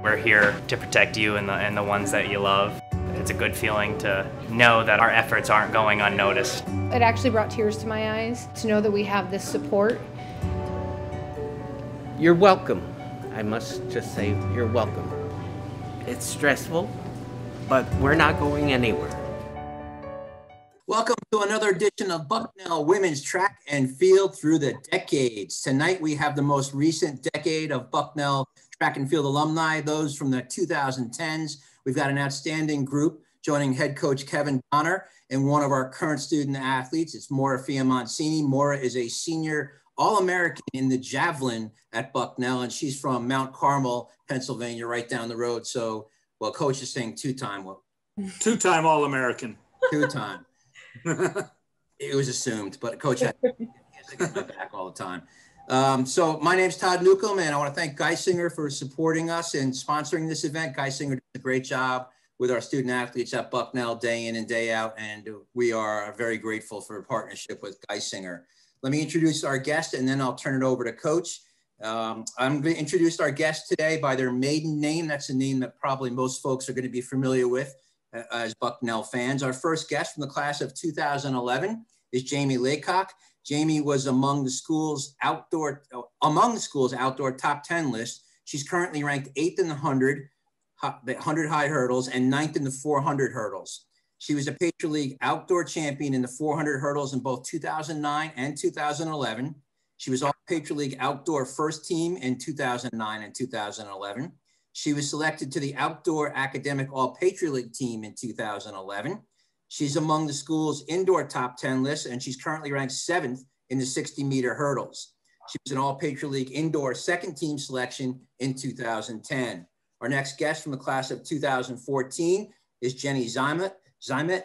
We're here to protect you and the ones that you love. It's a good feeling to know that our efforts aren't going unnoticed. It actually brought tears to my eyes to know that we have this support. You're welcome. I must just say you're welcome. It's stressful, but we're not going anywhere. Welcome to another edition of Bucknell Women's Track and Field Through the Decades. Tonight we have the most recent decade of Bucknell track and field alumni, those from the 2010s. We've got an outstanding group joining head coach Kevin Donner and one of our current student athletes. It's Maura Fiamoncini. Maura is a senior All-American in the javelin at Bucknell, and she's from Mount Carmel, Pennsylvania, right down the road. So, well, coach is saying two-time. Well, two-time All-American. Two-time. It was assumed, but coach has to get my back all the time. So my name's Todd Newcomb, and I want to thank Geisinger for supporting us and sponsoring this event. Geisinger does a great job with our student athletes at Bucknell day in and day out, and we are very grateful for a partnership with Geisinger. Let me introduce our guest, and then I'll turn it over to Coach. I'm going to introduce our guest today by their maiden name. That's a name that probably most folks are going to be familiar with as Bucknell fans. Our first guest from the class of 2011 is Jamie Laycock. Jamie was among the school's outdoor top 10 list. She's currently ranked 8th in the 100 high hurdles and 9th in the 400 hurdles. She was a Patriot League outdoor champion in the 400 hurdles in both 2009 and 2011. She was all Patriot League outdoor first team in 2009 and 2011. She was selected to the Outdoor Academic All-Patriot League team in 2011. She's among the school's indoor top 10 list, and she's currently ranked 7th in the 60-meter hurdles. She was an All-Patriot League indoor second team selection in 2010. Our next guest from the class of 2014 is Jenny Zimet.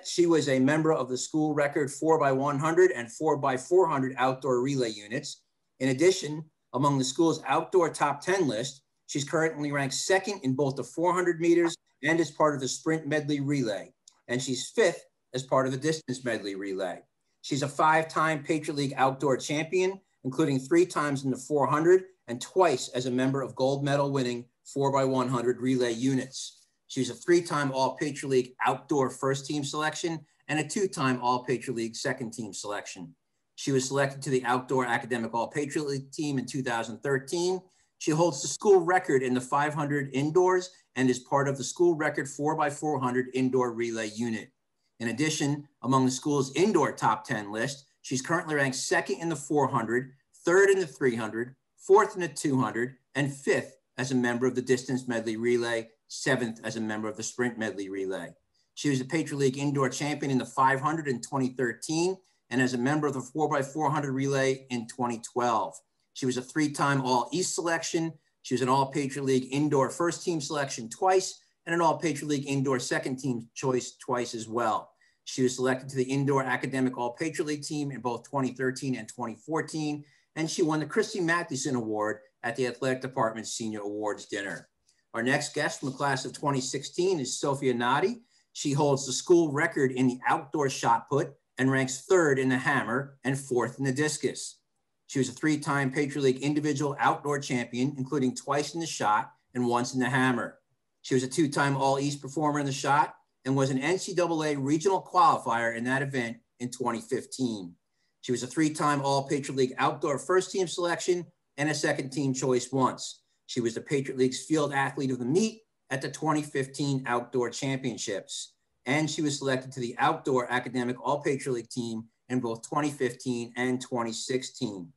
She was a member of the school record 4x100 and 4x400 outdoor relay units. In addition, among the school's outdoor top 10 list, she's currently ranked 2nd in both the 400 meters and as part of the sprint medley relay. And she's 5th as part of the distance medley relay. She's a 5-time Patriot League outdoor champion, including 3 times in the 400 and twice as a member of gold medal winning 4x100 relay units. She's a 3-time All-Patriot League outdoor first team selection and a 2-time All-Patriot League second team selection. She was selected to the Outdoor Academic All-Patriot League team in 2013. She holds the school record in the 500 indoors and is part of the school record 4x400 indoor relay unit. In addition, among the school's indoor top 10 list, she's currently ranked 2nd in the 400, 3rd in the 300, 4th in the 200, and 5th as a member of the distance medley relay, 7th as a member of the sprint medley relay. She was a Patriot League indoor champion in the 500 in 2013 and as a member of the 4x400 relay in 2012. She was a 3-time All-East selection. She was an All-Patriot League indoor first team selection twice and an All-Patriot League indoor second team choice twice as well. She was selected to the Indoor Academic All-Patriot League team in both 2013 and 2014, and she won the Christy Mathewson Award at the Athletic Department's Senior Awards Dinner. Our next guest from the class of 2016 is Sophia Nadi. She holds the school record in the outdoor shot put and ranks 3rd in the hammer and 4th in the discus. She was a 3-time Patriot League individual outdoor champion, including twice in the shot and once in the hammer. She was a 2-time All-East performer in the shot and was an NCAA regional qualifier in that event in 2015. She was a 3-time All-Patriot League outdoor first team selection and a second team choice once. She was the Patriot League's field athlete of the meet at the 2015 Outdoor Championships. And she was selected to the Outdoor Academic All-Patriot League team in both 2015 and 2016.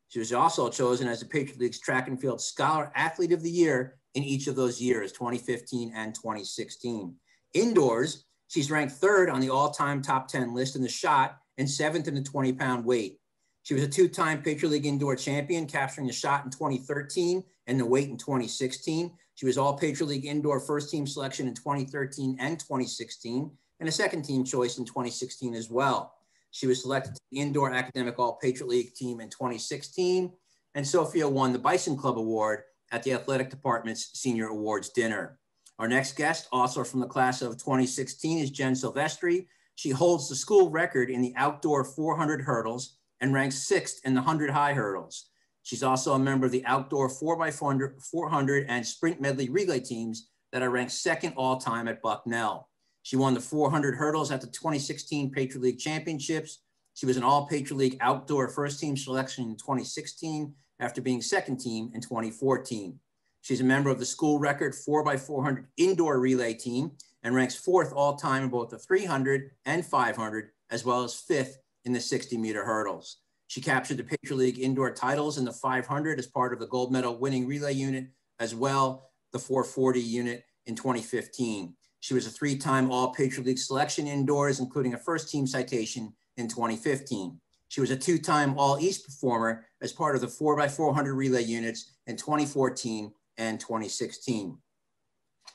She was also chosen as the Patriot League's Track and Field Scholar Athlete of the Year in each of those years, 2015 and 2016. Indoors, she's ranked 3rd on the all-time top 10 list in the shot and 7th in the 20-pound weight. She was a 2-time Patriot League indoor champion, capturing the shot in 2013 and the weight in 2016. She was all Patriot League indoor first team selection in 2013 and 2016, and a second team choice in 2016 as well. She was selected to the Indoor Academic All-Patriot League team in 2016, and Sophia won the Bison Club Award at the Athletic Department's Senior Awards Dinner. Our next guest, also from the class of 2016, is Jen Silvestri. She holds the school record in the outdoor 400 hurdles and ranks 6th in the 100 high hurdles. She's also a member of the outdoor 4x400 and sprint medley relay teams that are ranked second all-time at Bucknell. She won the 400 hurdles at the 2016 Patriot League Championships. She was an all-Patriot League outdoor first-team selection in 2016 after being second team in 2014. She's a member of the school record 4x400 indoor relay team and ranks fourth all-time in both the 300 and 500, as well as fifth in the 60-meter hurdles. She captured the Patriot League indoor titles in the 500 as part of the gold medal winning relay unit, as well the 440 unit in 2015. She was a three-time All-Patriot League selection indoors, including a first-team citation in 2015. She was a two-time All-East performer as part of the 4x400 relay units in 2014 and 2016.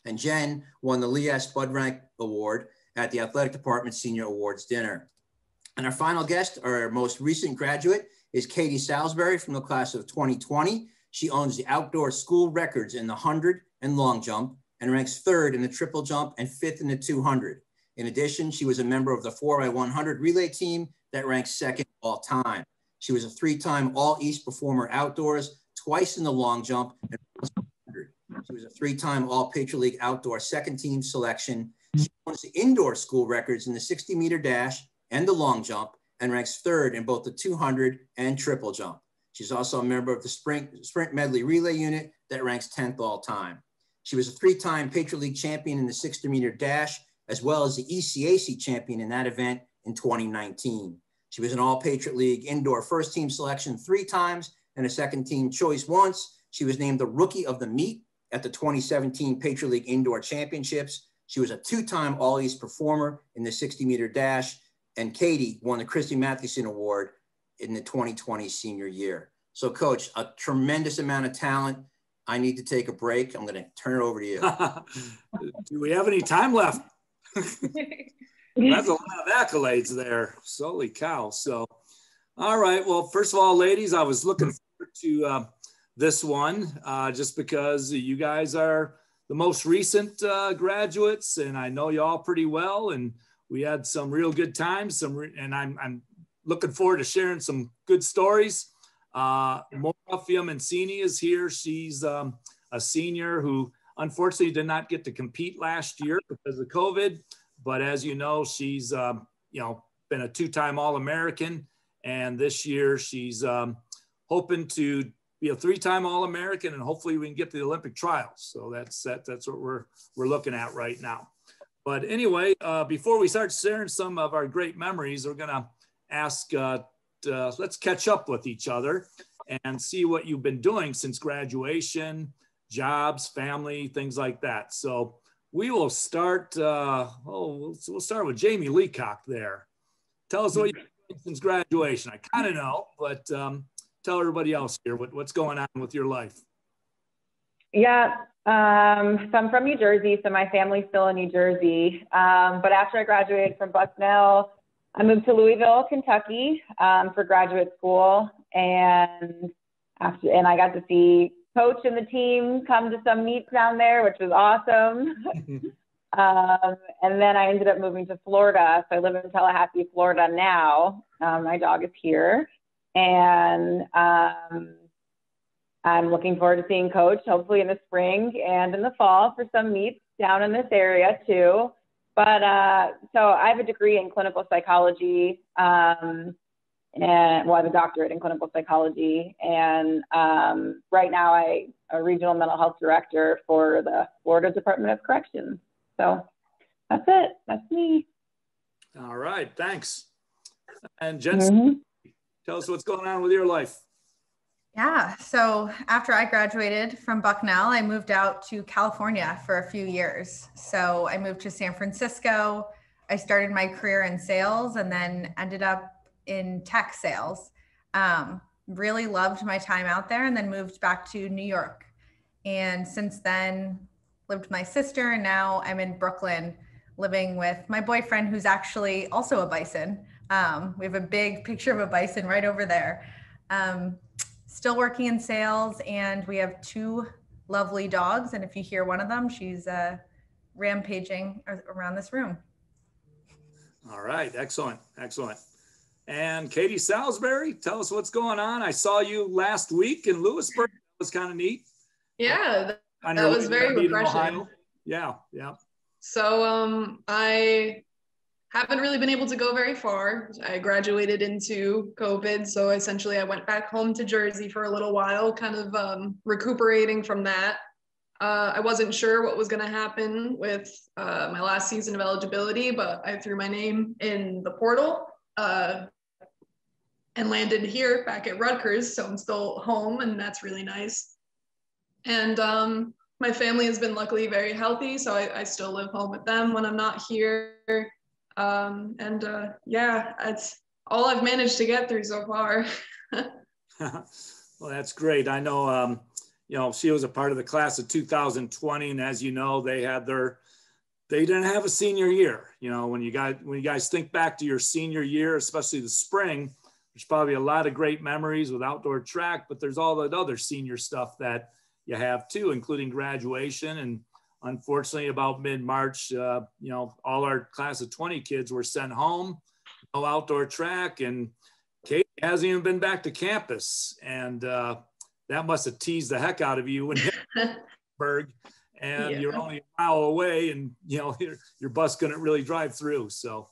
And Jen won the Lee S. Budrank Award at the Athletic Department Senior Awards Dinner. And our final guest, our most recent graduate, is Katie Salisbury from the class of 2020. She owns the outdoor school records in the 100 and long jump and ranks third in the triple jump and fifth in the 200. In addition, she was a member of the 4x100 relay team that ranks second all time. She was a three-time All-East performer outdoors, twice in the long jump, and once in the 100. She was a three-time All-Patriot League outdoor second team selection. She owns the indoor school records in the 60-meter dash and the long jump and ranks third in both the 200 and triple jump. She's also a member of the sprint medley relay unit that ranks 10th all time. She was a three-time Patriot League champion in the 60-meter dash, as well as the ECAC champion in that event in 2019. She was an All-Patriot League indoor first team selection 3 times and a second team choice once. She was named the Rookie of the Meet at the 2017 Patriot League Indoor Championships. She was a 2-time All-East performer in the 60-meter dash, and Katie won the Christy Mathewson Award in the 2020 senior year. So Coach, a tremendous amount of talent. I need to take a break. I'm going to turn it over to you. Do we have any time left? That's a lot of accolades there. Holy cow. So, all right. Well, first of all, ladies, I was looking forward to this one just because you guys are the most recent graduates, and I know you all pretty well, and we had some real good times. And I'm looking forward to sharing some good stories. Maura Fiamencini is here. She's a senior who unfortunately did not get to compete last year because of COVID. But as you know, she's been a 2-time All-American, and this year she's hoping to be a 3-time All-American, and hopefully we can get to the Olympic trials. So that's what we're looking at right now. But anyway, before we start sharing some of our great memories, we're gonna ask, let's catch up with each other and see what you've been doing since graduation, jobs, family, things like that. So we will start, we'll start with Jamie Leacock there. Tell us what you've been doing since graduation. I kind of know, but tell everybody else here what's going on with your life. Yeah, so I'm from New Jersey, so my family's still in New Jersey. But after I graduated from Bucknell, I moved to Louisville, Kentucky for graduate school, and I got to see Coach and the team come to some meets down there, which was awesome. And then I ended up moving to Florida, so I live in Tallahassee, Florida now. My dog is here, and I'm looking forward to seeing Coach, hopefully in the spring and in the fall for some meets down in this area too. But so I have a degree in clinical psychology, and I have a doctorate in clinical psychology. And right now I'm a regional mental health director for the Florida Department of Corrections. So that's it. That's me. All right. Thanks. And Jen, tell us what's going on with your life. Yeah, so after I graduated from Bucknell, I moved out to California for a few years. So I moved to San Francisco. I started my career in sales and then ended up in tech sales. Really loved my time out there, and then moved back to New York. And since then, lived with my sister, and now I'm in Brooklyn living with my boyfriend, who's actually also a bison. We have a big picture of a bison right over there. Still working in sales, and we have 2 lovely dogs. And if you hear one of them, she's rampaging around this room. All right. Excellent. Excellent. And Katie Salisbury, tell us what's going on. I saw you last week in Lewisburg. That was kind of neat. Yeah, that was very refreshing. Yeah, yeah. So I haven't really been able to go very far. I graduated into COVID, so essentially I went back home to Jersey for a little while, kind of recuperating from that. I wasn't sure what was going to happen with my last season of eligibility, but I threw my name in the portal and landed here back at Rutgers, so I'm still home, and that's really nice. And my family has been luckily very healthy, so I still live home with them when I'm not here. Yeah, that's all I've managed to get through so far. Well, that's great. I know, you know, she was a part of the class of 2020, and as you know, they didn't have a senior year. You know, when you guys think back to your senior year, especially the spring, there's probably a lot of great memories with outdoor track, but there's all that other senior stuff that you have too, including graduation. And unfortunately, about mid-March, you know, all our class of 20 kids were sent home, no outdoor track, and Kate hasn't even been back to campus. And that must have teased the heck out of you in Pittsburgh. And Yeah. You're only a mile away, and you know your bus couldn't really drive through. So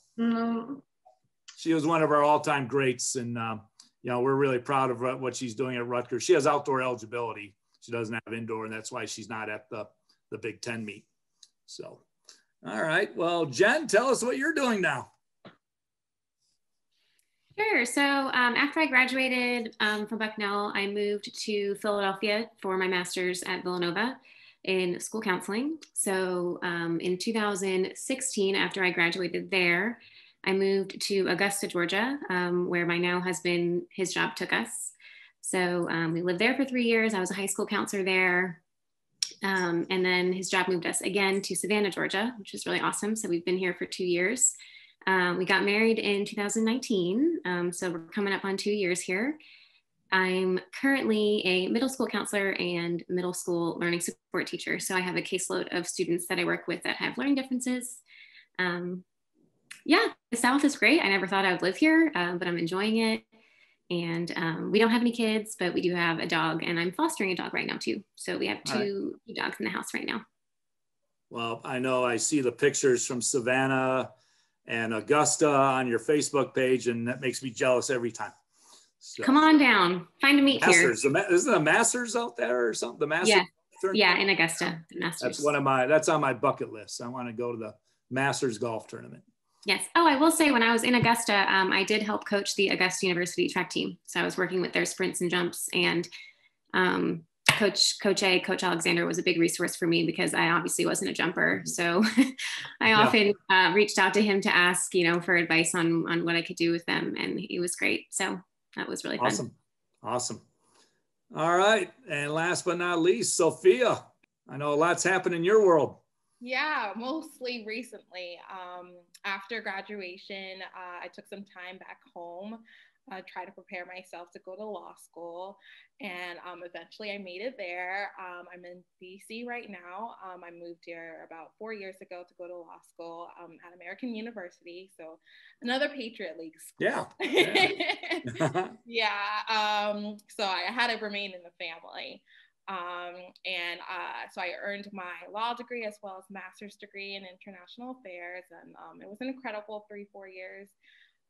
she was one of our all-time greats, and you know, we're really proud of what she's doing at Rutgers. She has outdoor eligibility. She doesn't have indoor, and that's why she's not at the Big Ten meet. So, all right. Well, Jen, tell us what you're doing now. Sure. So after I graduated from Bucknell, I moved to Philadelphia for my master's at Villanova in school counseling. So in 2016, after I graduated there, I moved to Augusta, Georgia, where my now husband, his job took us. So we lived there for 3 years. I was a high school counselor there. And then his job moved us again to Savannah, Georgia, which is really awesome. So we've been here for 2 years. We got married in 2019. So we're coming up on 2 years here. I'm currently a middle school counselor and middle school learning support teacher. So I have a caseload of students that I work with that have learning differences. Yeah, the South is great. I never thought I would live here, but I'm enjoying it. And we don't have any kids, but we do have a dog, and I'm fostering a dog right now too. So we have two dogs in the house right now. Well, I know I see the pictures from Savannah and Augusta on your Facebook page, and that makes me jealous every time. So, come on down, find a meet Masters. here. Isn't the Masters out there or something? The Masters? Yeah, in Augusta, the Masters. That's on my bucket list. I want to go to the Masters golf tournament. Yes. Oh, I will say when I was in Augusta, I did help coach the Augusta University track team. So I was working with their sprints and jumps, and Coach Alexander was a big resource for me because I obviously wasn't a jumper. So I often reached out to him to ask, for advice on what I could do with them. And he was great. So that was really fun. Awesome. All right. And last but not least, Sophia, I know a lot's happened in your world. Yeah, mostly recently. After graduation, I took some time back home, tried to prepare myself to go to law school, and eventually I made it there. I'm in DC right now. I moved here about 4 years ago to go to law school at American University, so another Patriot League school. So I had to remain in the family. So I earned my law degree as well as master's degree in international affairs, and it was an incredible 3-4 years.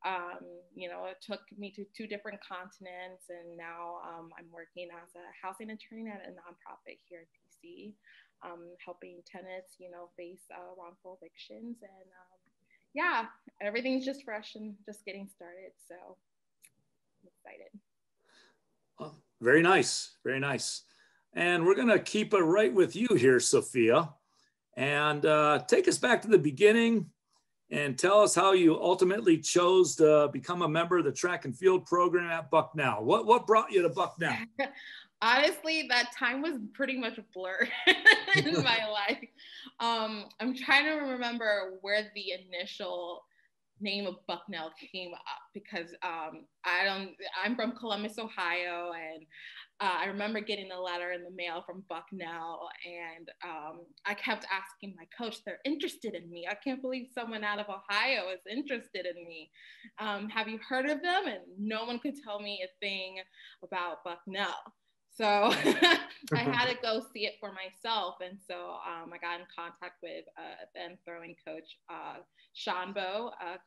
It took me to 2 different continents, and now I'm working as a housing attorney at a nonprofit here in DC, helping tenants, face wrongful evictions, and everything's just fresh and just getting started. So I'm excited. Well, very nice, very nice. And we're going to keep it right with you here, Sophia, and take us back to the beginning and tell us how you ultimately chose to become a member of the track and field program at Bucknell. What brought you to Bucknell? Honestly, that time was pretty much a blur in my life. I'm trying to remember where the initial name of Bucknell came up because I'm from Columbus, Ohio, and I remember getting a letter in the mail from Bucknell, and I kept asking my coach, they're interested in me. I can't believe someone out of Ohio is interested in me. Have you heard of them? And no one could tell me a thing about Bucknell. So I had to go see it for myself. And so I got in contact with then throwing coach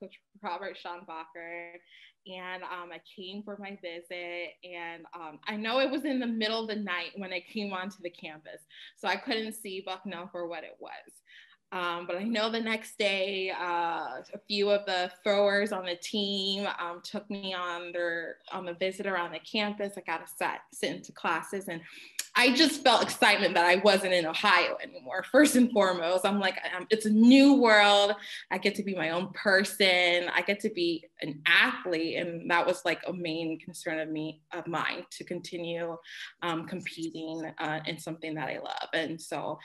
Coach Robert Schonbacher. And I came for my visit. And I know it was in the middle of the night when I came onto the campus. So I couldn't see Bucknell for what it was. But I know the next day, a few of the throwers on the team took me on the visit around the campus. I got to sit into classes, and I just felt excitement that I wasn't in Ohio anymore. First and foremost, I'm like, it's a new world. I get to be my own person. I get to be an athlete, and that was like a main concern of mine to continue competing in something that I love. And so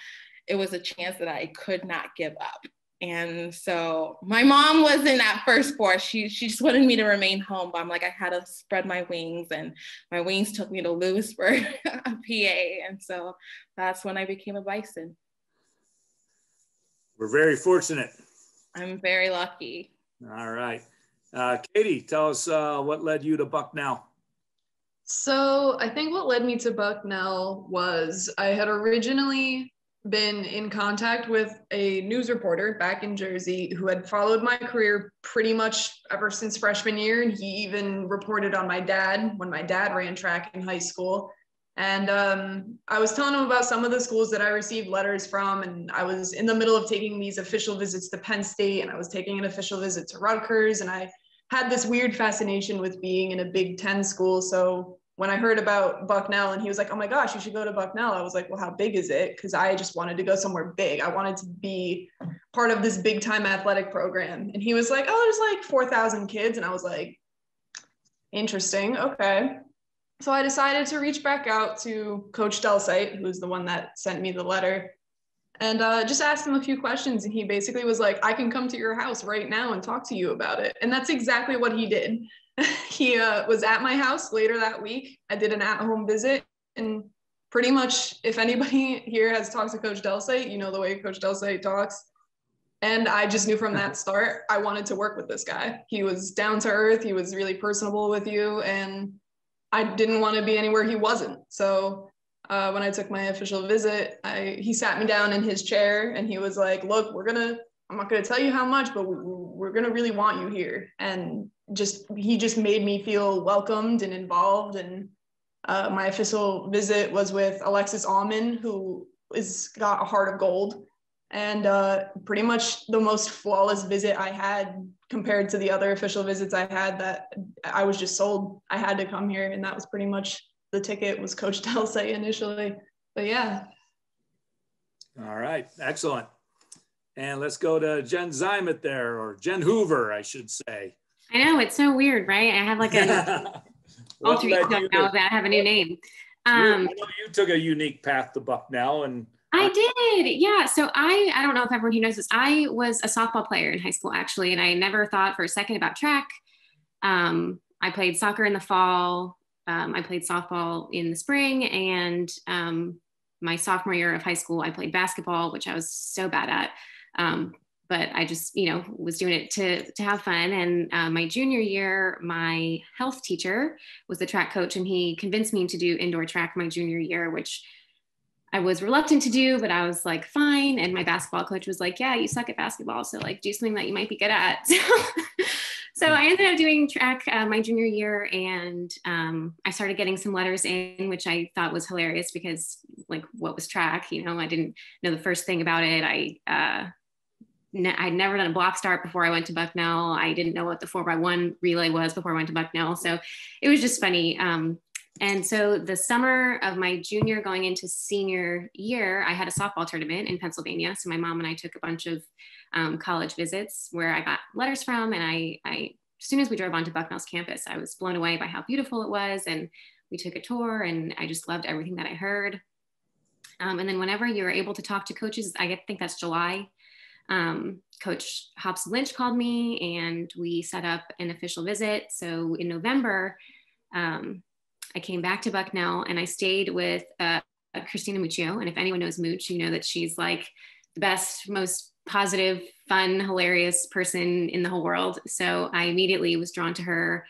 it was a chance that I could not give up. And so my mom wasn't at first for it. She just wanted me to remain home, but I'm like, I had to spread my wings, and my wings took me to Lewisburg, PA. And so that's when I became a Bison. We're very fortunate. I'm very lucky. All right. Katie, tell us what led you to Bucknell. So I think what led me to Bucknell was I had originally been in contact with a news reporter back in Jersey who had followed my career pretty much ever since freshman year. And he even reported on my dad when my dad ran track in high school. And I was telling him about some of the schools that I received letters from. And I was in the middle of taking these official visits to Penn State, and I was taking an official visit to Rutgers. And I had this weird fascination with being in a Big Ten school. So when I heard about Bucknell and he was like, oh my gosh, you should go to Bucknell, I was like, well, how big is it? Because I just wanted to go somewhere big. I wanted to be part of this big time athletic program. And he was like, oh, there's like 4,000 kids. And I was like, interesting. Okay. So I decided to reach back out to Coach Delsite, who's the one that sent me the letter, and just asked him a few questions. And he basically was like, I can come to your house right now and talk to you about it. And that's exactly what he did. He was at my house later that week. I did an at-home visit, and pretty much if anybody here has talked to Coach Delsite, you know the way Coach Delsite talks. And I just knew from that start, I wanted to work with this guy. He was down to earth. He was really personable with you. And I didn't want to be anywhere he wasn't. So when I took my official visit, he sat me down in his chair and he was like, look, I'm not going to tell you how much, but we're going to really want you here. And he just made me feel welcomed and involved. And my official visit was with Alexis Allman, who got a heart of gold. And pretty much the most flawless visit I had compared to the other official visits I had, that I was just sold. I had to come here. And that was pretty much the ticket, was Coach Delsite initially. But yeah. All right. Excellent. And let's go to Jen Zimet there, or Jen Hoover, I should say. I know, it's so weird, right? I have like an alter ego now that I have a new name. I know you took a unique path to Bucknell, and I did, yeah. So I don't know if everyone who knows this, I was a softball player in high school, actually, and I never thought for a second about track. I played soccer in the fall. I played softball in the spring, and my sophomore year of high school, I played basketball, which I was so bad at. But I just, was doing it to have fun. And my junior year, my health teacher was the track coach, and he convinced me to do indoor track my junior year, which I was reluctant to do, but I was like, fine. And my basketball coach was like, yeah, you suck at basketball, so like do something that you might be good at. So I ended up doing track my junior year, and I started getting some letters in, which I thought was hilarious because, like, what was track? I didn't know the first thing about it. I'd never done a block start before I went to Bucknell. I didn't know what the 4x1 relay was before I went to Bucknell. So it was just funny. And so the summer of my junior going into senior year, I had a softball tournament in Pennsylvania. So my mom and I took a bunch of college visits where I got letters from. And I, as soon as we drove onto Bucknell's campus, I was blown away by how beautiful it was. And we took a tour, and I just loved everything that I heard. And then whenever you're able to talk to coaches, I think that's July. Coach Hobbs Lynch called me and we set up an official visit. So in November, I came back to Bucknell and I stayed with Christina Muccio. And if anyone knows Mooch, you know that she's like the best, most positive, fun, hilarious person in the whole world. So I immediately was drawn to her.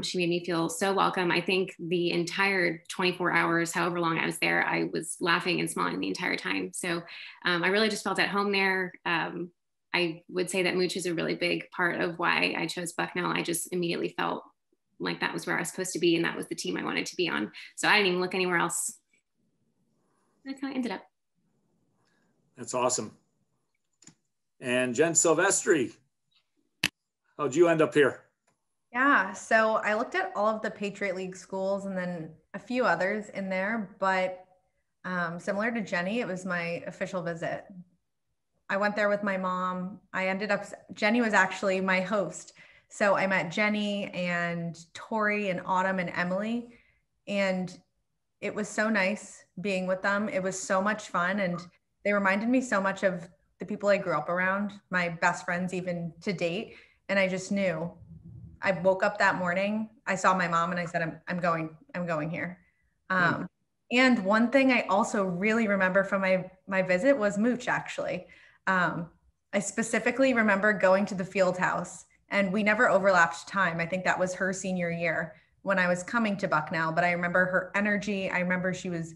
She made me feel so welcome. I think the entire 24 hours, however long I was there, I was laughing and smiling the entire time. So I really just felt at home there. I would say that Mooch is a really big part of why I chose Bucknell. I just immediately felt like that was where I was supposed to be and that was the team I wanted to be on. So I didn't even look anywhere else. That's how I ended up. That's awesome. And Jen Silvestri, how'd you end up here? Yeah, so I looked at all of the Patriot League schools and then a few others in there, but similar to Jenny, it was my official visit. I went there with my mom. Jenny was actually my host. So I met Jenny and Tori and Autumn and Emily, and it was so nice being with them. It was so much fun. And they reminded me so much of the people I grew up around, my best friends, even to date. And I just knew. I woke up that morning, I saw my mom and I said, I'm going here. And one thing I also really remember from my visit was Mooch, actually. I specifically remember going to the field house and we never overlapped time. I think that was her senior year when I was coming to Bucknell, but I remember her energy. I remember she was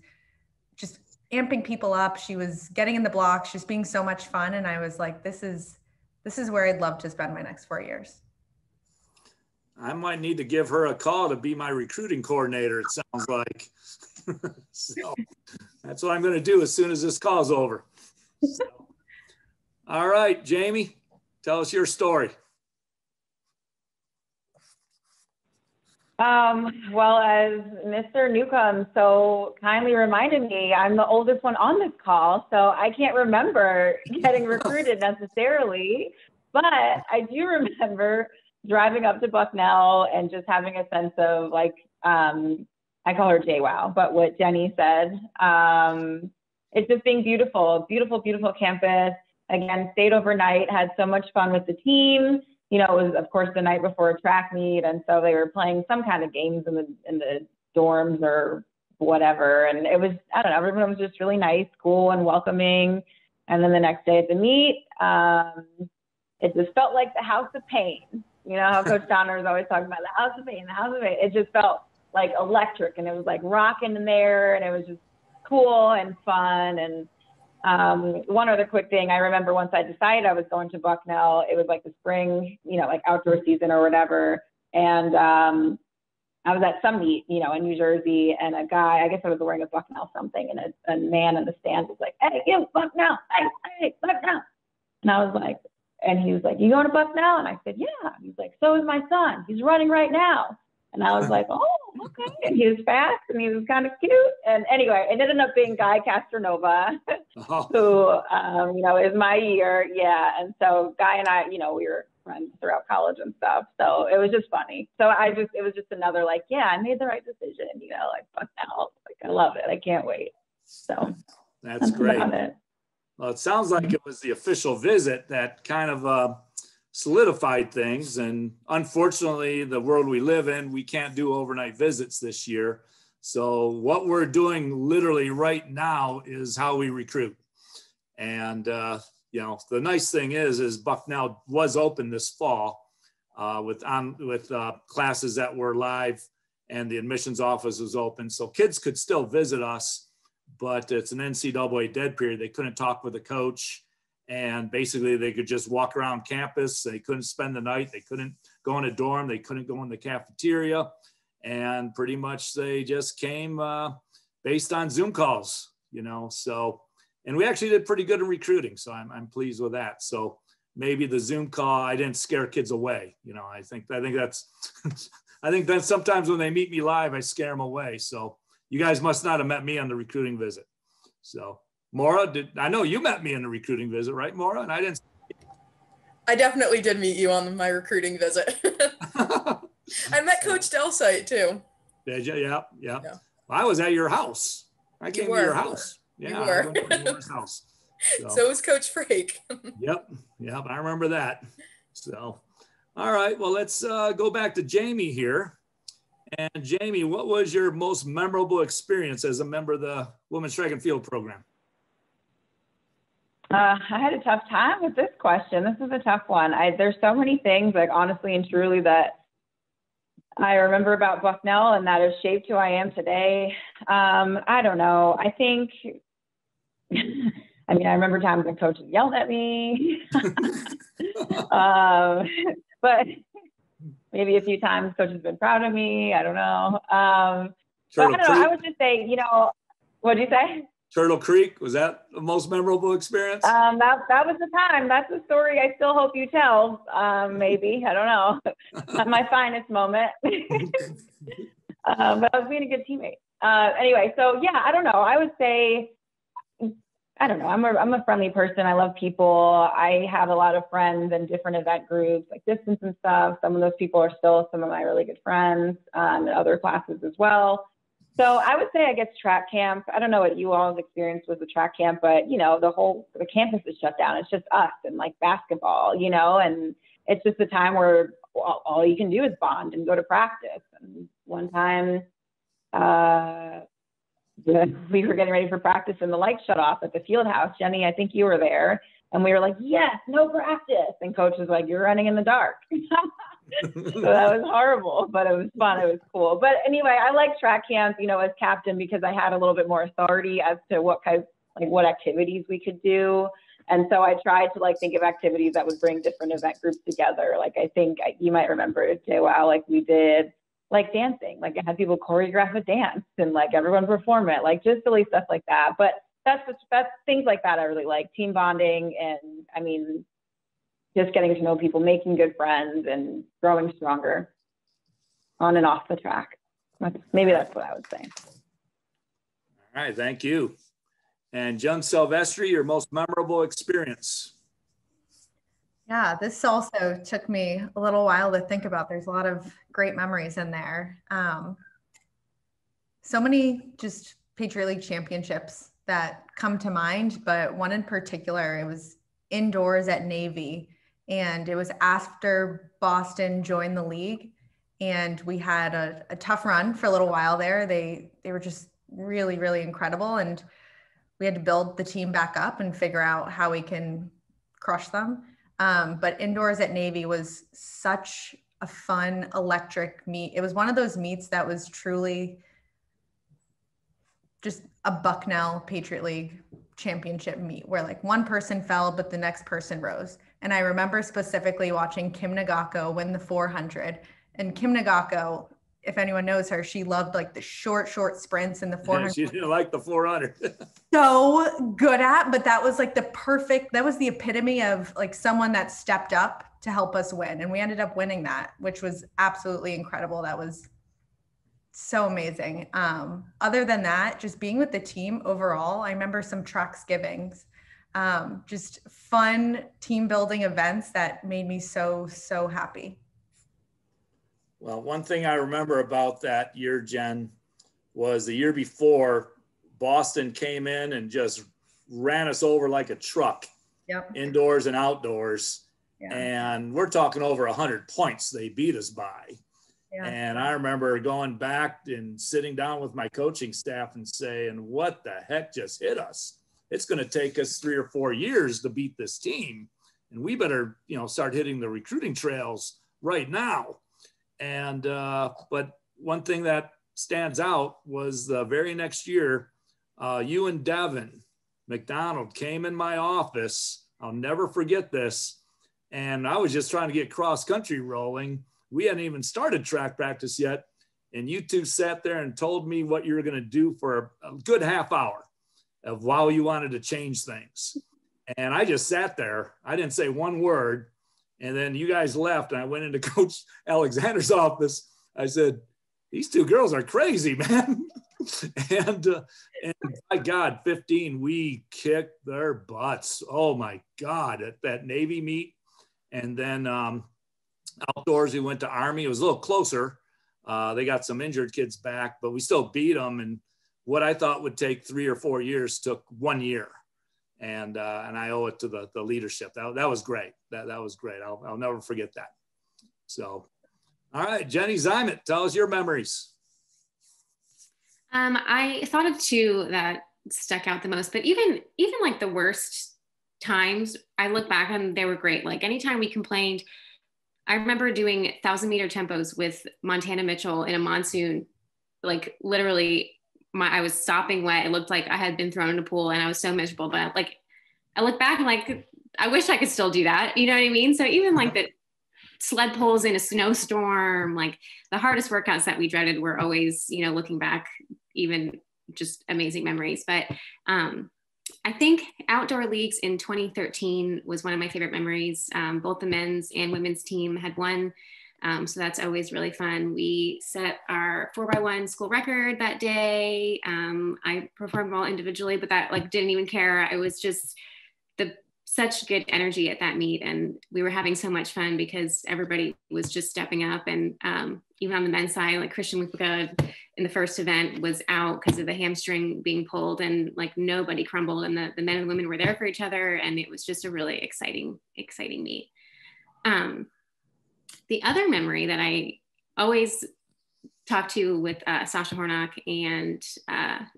just amping people up. She was getting in the blocks, just being so much fun. And I was like, this is where I'd love to spend my next 4 years. I might need to give her a call to be my recruiting coordinator, it sounds like. So that's what I'm going to do as soon as this call's over. So, all right, Jamie, tell us your story. Well, as Mr. Newcomb so kindly reminded me, I'm the oldest one on this call, so I can't remember getting recruited necessarily, but I do remember driving up to Bucknell and just having a sense of like, I call her JWoww, but what Jenny said, it's just being beautiful, beautiful, beautiful campus. Again, stayed overnight, had so much fun with the team. You know, it was of course the night before a track meet. And so they were playing some kind of games in the dorms or whatever. And it was, I don't know, everyone was just really nice, cool and welcoming. And then the next day at the meet, it just felt like the house of pain. You know how Coach Donner is always talking about the house of pain, the house of pain. It just felt like electric and it was like rocking in there and it was just cool and fun. And one other quick thing, I remember once I decided I was going to Bucknell, it was like the spring, you know, like outdoor season or whatever. And I was at some meet, you know, in New Jersey, and a guy, I guess I was wearing a Bucknell something, and a man in the stands was like, hey, Bucknell, hey, Bucknell. And I was like, and he was like, you going to Bucknell? And I said, yeah. He's like, so is my son. He's running right now. And I was like, oh, okay. And he was fast and he was kind of cute. And anyway, it ended up being Guy Castronova, who, you know, is my year. Yeah. And so Guy and I, you know, we were friends throughout college and stuff. So it was just funny. So it was just another like, yeah, I made the right decision, you know, like Bucknell. Like, I love it. I can't wait. So that's great. Well, it sounds like it was the official visit that kind of solidified things. And unfortunately, the world we live in, we can't do overnight visits this year. So what we're doing literally right now is how we recruit. And, you know, the nice thing is Bucknell was open this fall with classes that were live and the admissions office was open. So kids could still visit us, but it's an NCAA dead period. They couldn't talk with the coach, and basically they could just walk around campus. They couldn't spend the night. They couldn't go in a dorm. They couldn't go in the cafeteria, and pretty much they just came based on Zoom calls, you know. So, and we actually did pretty good in recruiting. So I'm pleased with that. So maybe the Zoom call, I didn't scare kids away. You know, I think that's, I think that sometimes when they meet me live, I scare them away. So you guys must not have met me on the recruiting visit. So Maura, I know you met me in the recruiting visit, right, Maura? And I didn't. I definitely did meet you on my recruiting visit. I met Coach Delsite too. Did you? Yeah. Well, I was at your house. I came to your house. Yeah, I went to Maura's house. So was Coach Frake. Yep, I remember that. So, all right, well, let's go back to Jamie here. And Jamie, what was your most memorable experience as a member of the women's track and field program? I had a tough time with this question. This is a tough one. There's so many things, like honestly and truly, that I remember about Bucknell and that has shaped who I am today. I don't know. I think, I mean, I remember times when coaches yelled at me, but maybe a few times coaches have been proud of me. I don't know. But I don't know. I would just say, what'd you say? Turtle Creek, was that the most memorable experience? That was the time. That's a story I still hope you tell. Maybe, I don't know. Not my finest moment. But I was being a good teammate. Anyway, so yeah, I don't know. I would say, I don't know. I'm a friendly person. I love people. I have a lot of friends in different event groups, like distance and stuff. Some of those people are still some of my really good friends in other classes as well. So I would say, I guess, track camp. I don't know what you all's experience was with track camp, but the campus is shut down. It's just us and like basketball, and it's just a time where all you can do is bond and go to practice. And one time, we were getting ready for practice and the lights shut off at the field house. Jenny, I think you were there. And we were like, yes, no practice. And coach was like, you're running in the dark. So that was horrible, but it was fun. It was cool. But anyway, I like track camp, as captain, because I had a little bit more authority as to what activities we could do. And so I tried to think of activities that would bring different event groups together. Like, I think you might remember, JWoww, we did dancing, I had people choreograph a dance and everyone perform it, just silly stuff like that. But that's things like that I really like, team bonding, and I mean, just getting to know people, making good friends, and growing stronger on and off the track. Maybe that's what I would say. All right, thank you. And Jen Silvestri, your most memorable experience? Yeah, this also took me a little while to think about. There's a lot of great memories in there. So many just Patriot League championships that come to mind, but one in particular, it was indoors at Navy. And it was after Boston joined the league, and we had a tough run for a little while there. They were just really, really incredible, and we had to build the team back up and figure out how we can crush them. But indoors at Navy was such a fun, electric meet. It was one of those meets that was truly just a Bucknell Patriot League championship meet, where one person fell, but the next person rose. And I remember specifically watching Kim Nagako win the 400. And Kim Nagako, if anyone knows her, she loved the short sprints and the 400. Yeah, she didn't like the 400. So good at, but that was that was the epitome of someone that stepped up to help us win. And we ended up winning that, which was absolutely incredible. That was so amazing. Other than that, just being with the team overall, I remember some Tracksgivings, just fun team building events that made me so happy. Well, one thing I remember about that year, Jen, was the year before, Boston came in and just ran us over like a truck. Yep. Indoors and outdoors. Yeah. And we're talking over 100 points they beat us by. Yeah. And I remember going back and sitting down with my coaching staff and saying, what the heck just hit us? It's going to take us 3 or 4 years to beat this team. And we better, start hitting the recruiting trails right now. And, but one thing that stands out was the very next year, you and Devin McDonald came in my office. I'll never forget this. And I was just trying to get cross country rolling. We hadn't even started track practice yet. And you two sat there and told me what you were going to do for a good half hour of while you wanted to change things. And I just sat there. I didn't say one word. And then you guys left and I went into Coach Alexander's office. I said, these two girls are crazy, man. and my God, 15, we kicked their butts. Oh my God, at that Navy meet. And then outdoors, we went to Army. It was a little closer. They got some injured kids back, but we still beat them. And what I thought would take 3 or 4 years took 1 year. and I owe it to the leadership. That was great. That was great. I'll never forget that. So, all right, Jenny Zymet, tell us your memories. I thought of two that stuck out the most, but even like the worst times, I look back and they were great. Like anytime we complained, I remember doing 1,000-meter tempos with Montana Mitchell in a monsoon. Like literally, I was stopping wet. It looked like I had been thrown in a pool, and I was so miserable. But I look back and like, I wish I could still do that. You know what I mean? So even like the sled pulls in a snowstorm, like the hardest workouts that we dreaded were always, looking back, even just amazing memories. But I think outdoor leagues in 2013 was one of my favorite memories. Both the men's and women's team had won. So that's always really fun. We set our 4x1 school record that day. I performed well individually, but that didn't even care. It was just such good energy at that meet. And we were having so much fun because everybody was just stepping up. And even on the men's side, like Christian Wipuka in the first event was out because of the hamstring being pulled, and nobody crumbled. And the men and women were there for each other. And it was just a really exciting meet. The other memory that I always talk to with Sasha Hornock and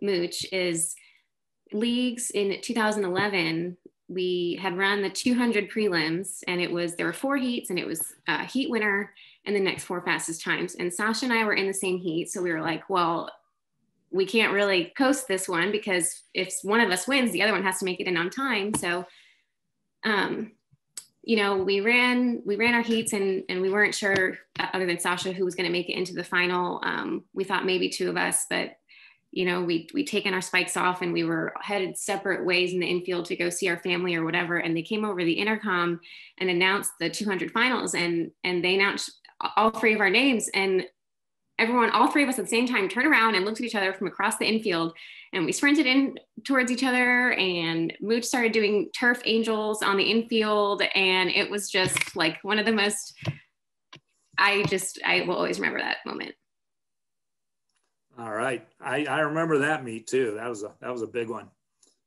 Mooch is leagues in 2011. We had run the 200 prelims, and there were 4 heats, and it was heat winner and the next 4 fastest times. And Sasha and I were in the same heat. So we were like, well, we can't really coast this one, because if one of us wins, the other one has to make it in on time. So, we ran our heats, and we weren't sure, other than Sasha, who was going to make it into the final. We thought maybe 2 of us, but we'd taken our spikes off, and we were headed separate ways in the infield to go see our family or whatever. And they came over the intercom and announced the 200 finals, and they announced all 3 of our names, and all 3 of us at the same time turned around and looked at each other from across the infield, and we sprinted in towards each other, and Mooch started doing turf angels on the infield. And it was just like one of the most, I will always remember that moment. All right. I remember that meet too. That was a big one.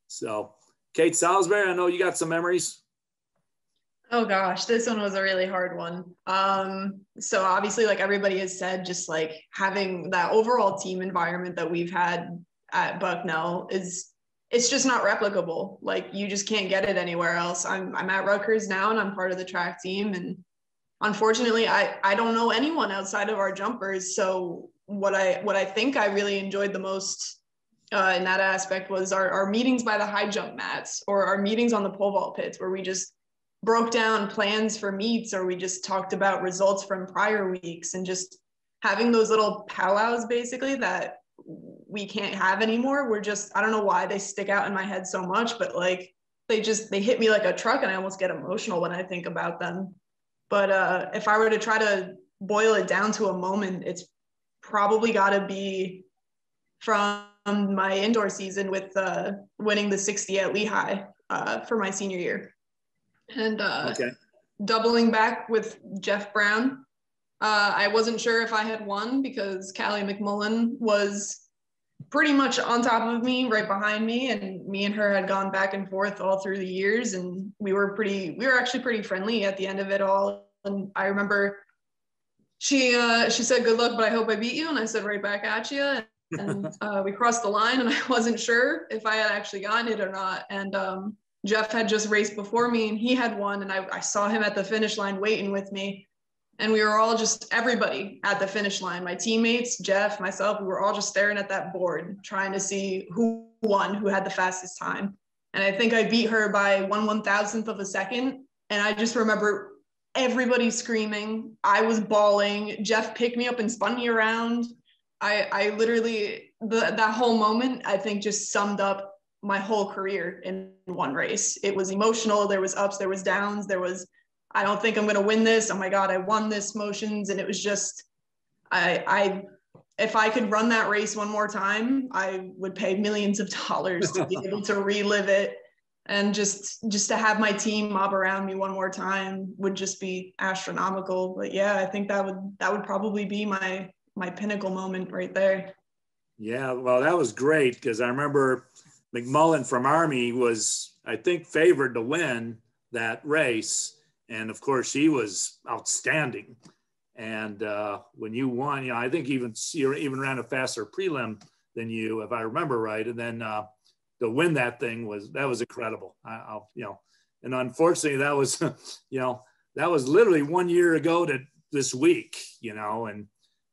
So Kate Salisbury, I know you got some memories. Oh gosh, this one was a really hard one. So obviously, like everybody has said, just like having that overall team environment that we've had at Bucknell it's just not replicable. Like you just can't get it anywhere else. I'm at Rutgers now, and I'm part of the track team. And unfortunately, I don't know anyone outside of our jumpers. So what I think I really enjoyed the most in that aspect was our meetings by the high jump mats, or our meetings on the pole vault pits, where we just broke down plans for meets, or we just talked about results from prior weeks, and just having those little powwows basically that we can't have anymore. I don't know why they stick out in my head so much, but they hit me like a truck, and I almost get emotional when I think about them. But if I were to try to boil it down to a moment, it's probably got to be from my indoor season with winning the 60 at Lehigh for my senior year. And doubling back with Jeff Brown. I wasn't sure if I had won, because Callie McMullen was pretty much on top of me, right behind me, and me and her had gone back and forth all through the years, and we were actually pretty friendly at the end of it all. And I remember she said, "Good luck, but I hope I beat you," and I said, "Right back at you." And we crossed the line, and I wasn't sure if I had actually gotten it or not. And Jeff had just raced before me, and he had won, and I saw him at the finish line waiting with me. And we were all everybody at the finish line, my teammates, Jeff, myself, we were all just staring at that board, trying to see who won, who had the fastest time. And I think I beat her by 1/1000th of a second. And I just remember everybody screaming. I was bawling. Jeff picked me up and spun me around. I literally, that whole moment, I think just summed up my whole career in one race. It was emotional. There was ups, there was downs, there was, I don't think I'm going to win this. Oh my God, I won this motions. And it was just, if I could run that race one more time, I would pay millions of dollars to be able to relive it. And just to have my team mob around me one more time would just be astronomical. But yeah, I think that would probably be my pinnacle moment right there. Yeah, well, that was great, because I remember McMullen from Army was I think, favored to win that race. And of course, she was outstanding. And when you won, I think you even ran a faster prelim than you, if I remember right. And then to win that thing was incredible. And unfortunately, that was, that was literally 1 year ago to this week, and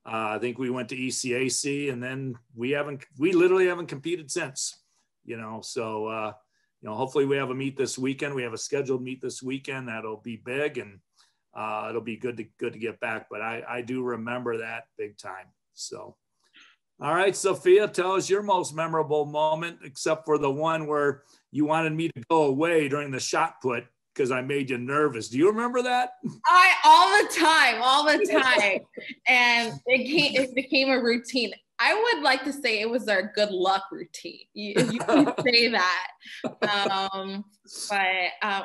I think we went to ECAC, and then we literally haven't competed since, so, hopefully we have a meet this weekend. We have a scheduled meet this weekend. That'll be big, and it'll be good to get back. But I do remember that big time. So, all right, Sophia, tell us your most memorable moment, except for the one where you wanted me to go away during the shot put because I made you nervous. Do you remember that? All the time. And it became a routine. I would like to say it was our good luck routine. If you can say that.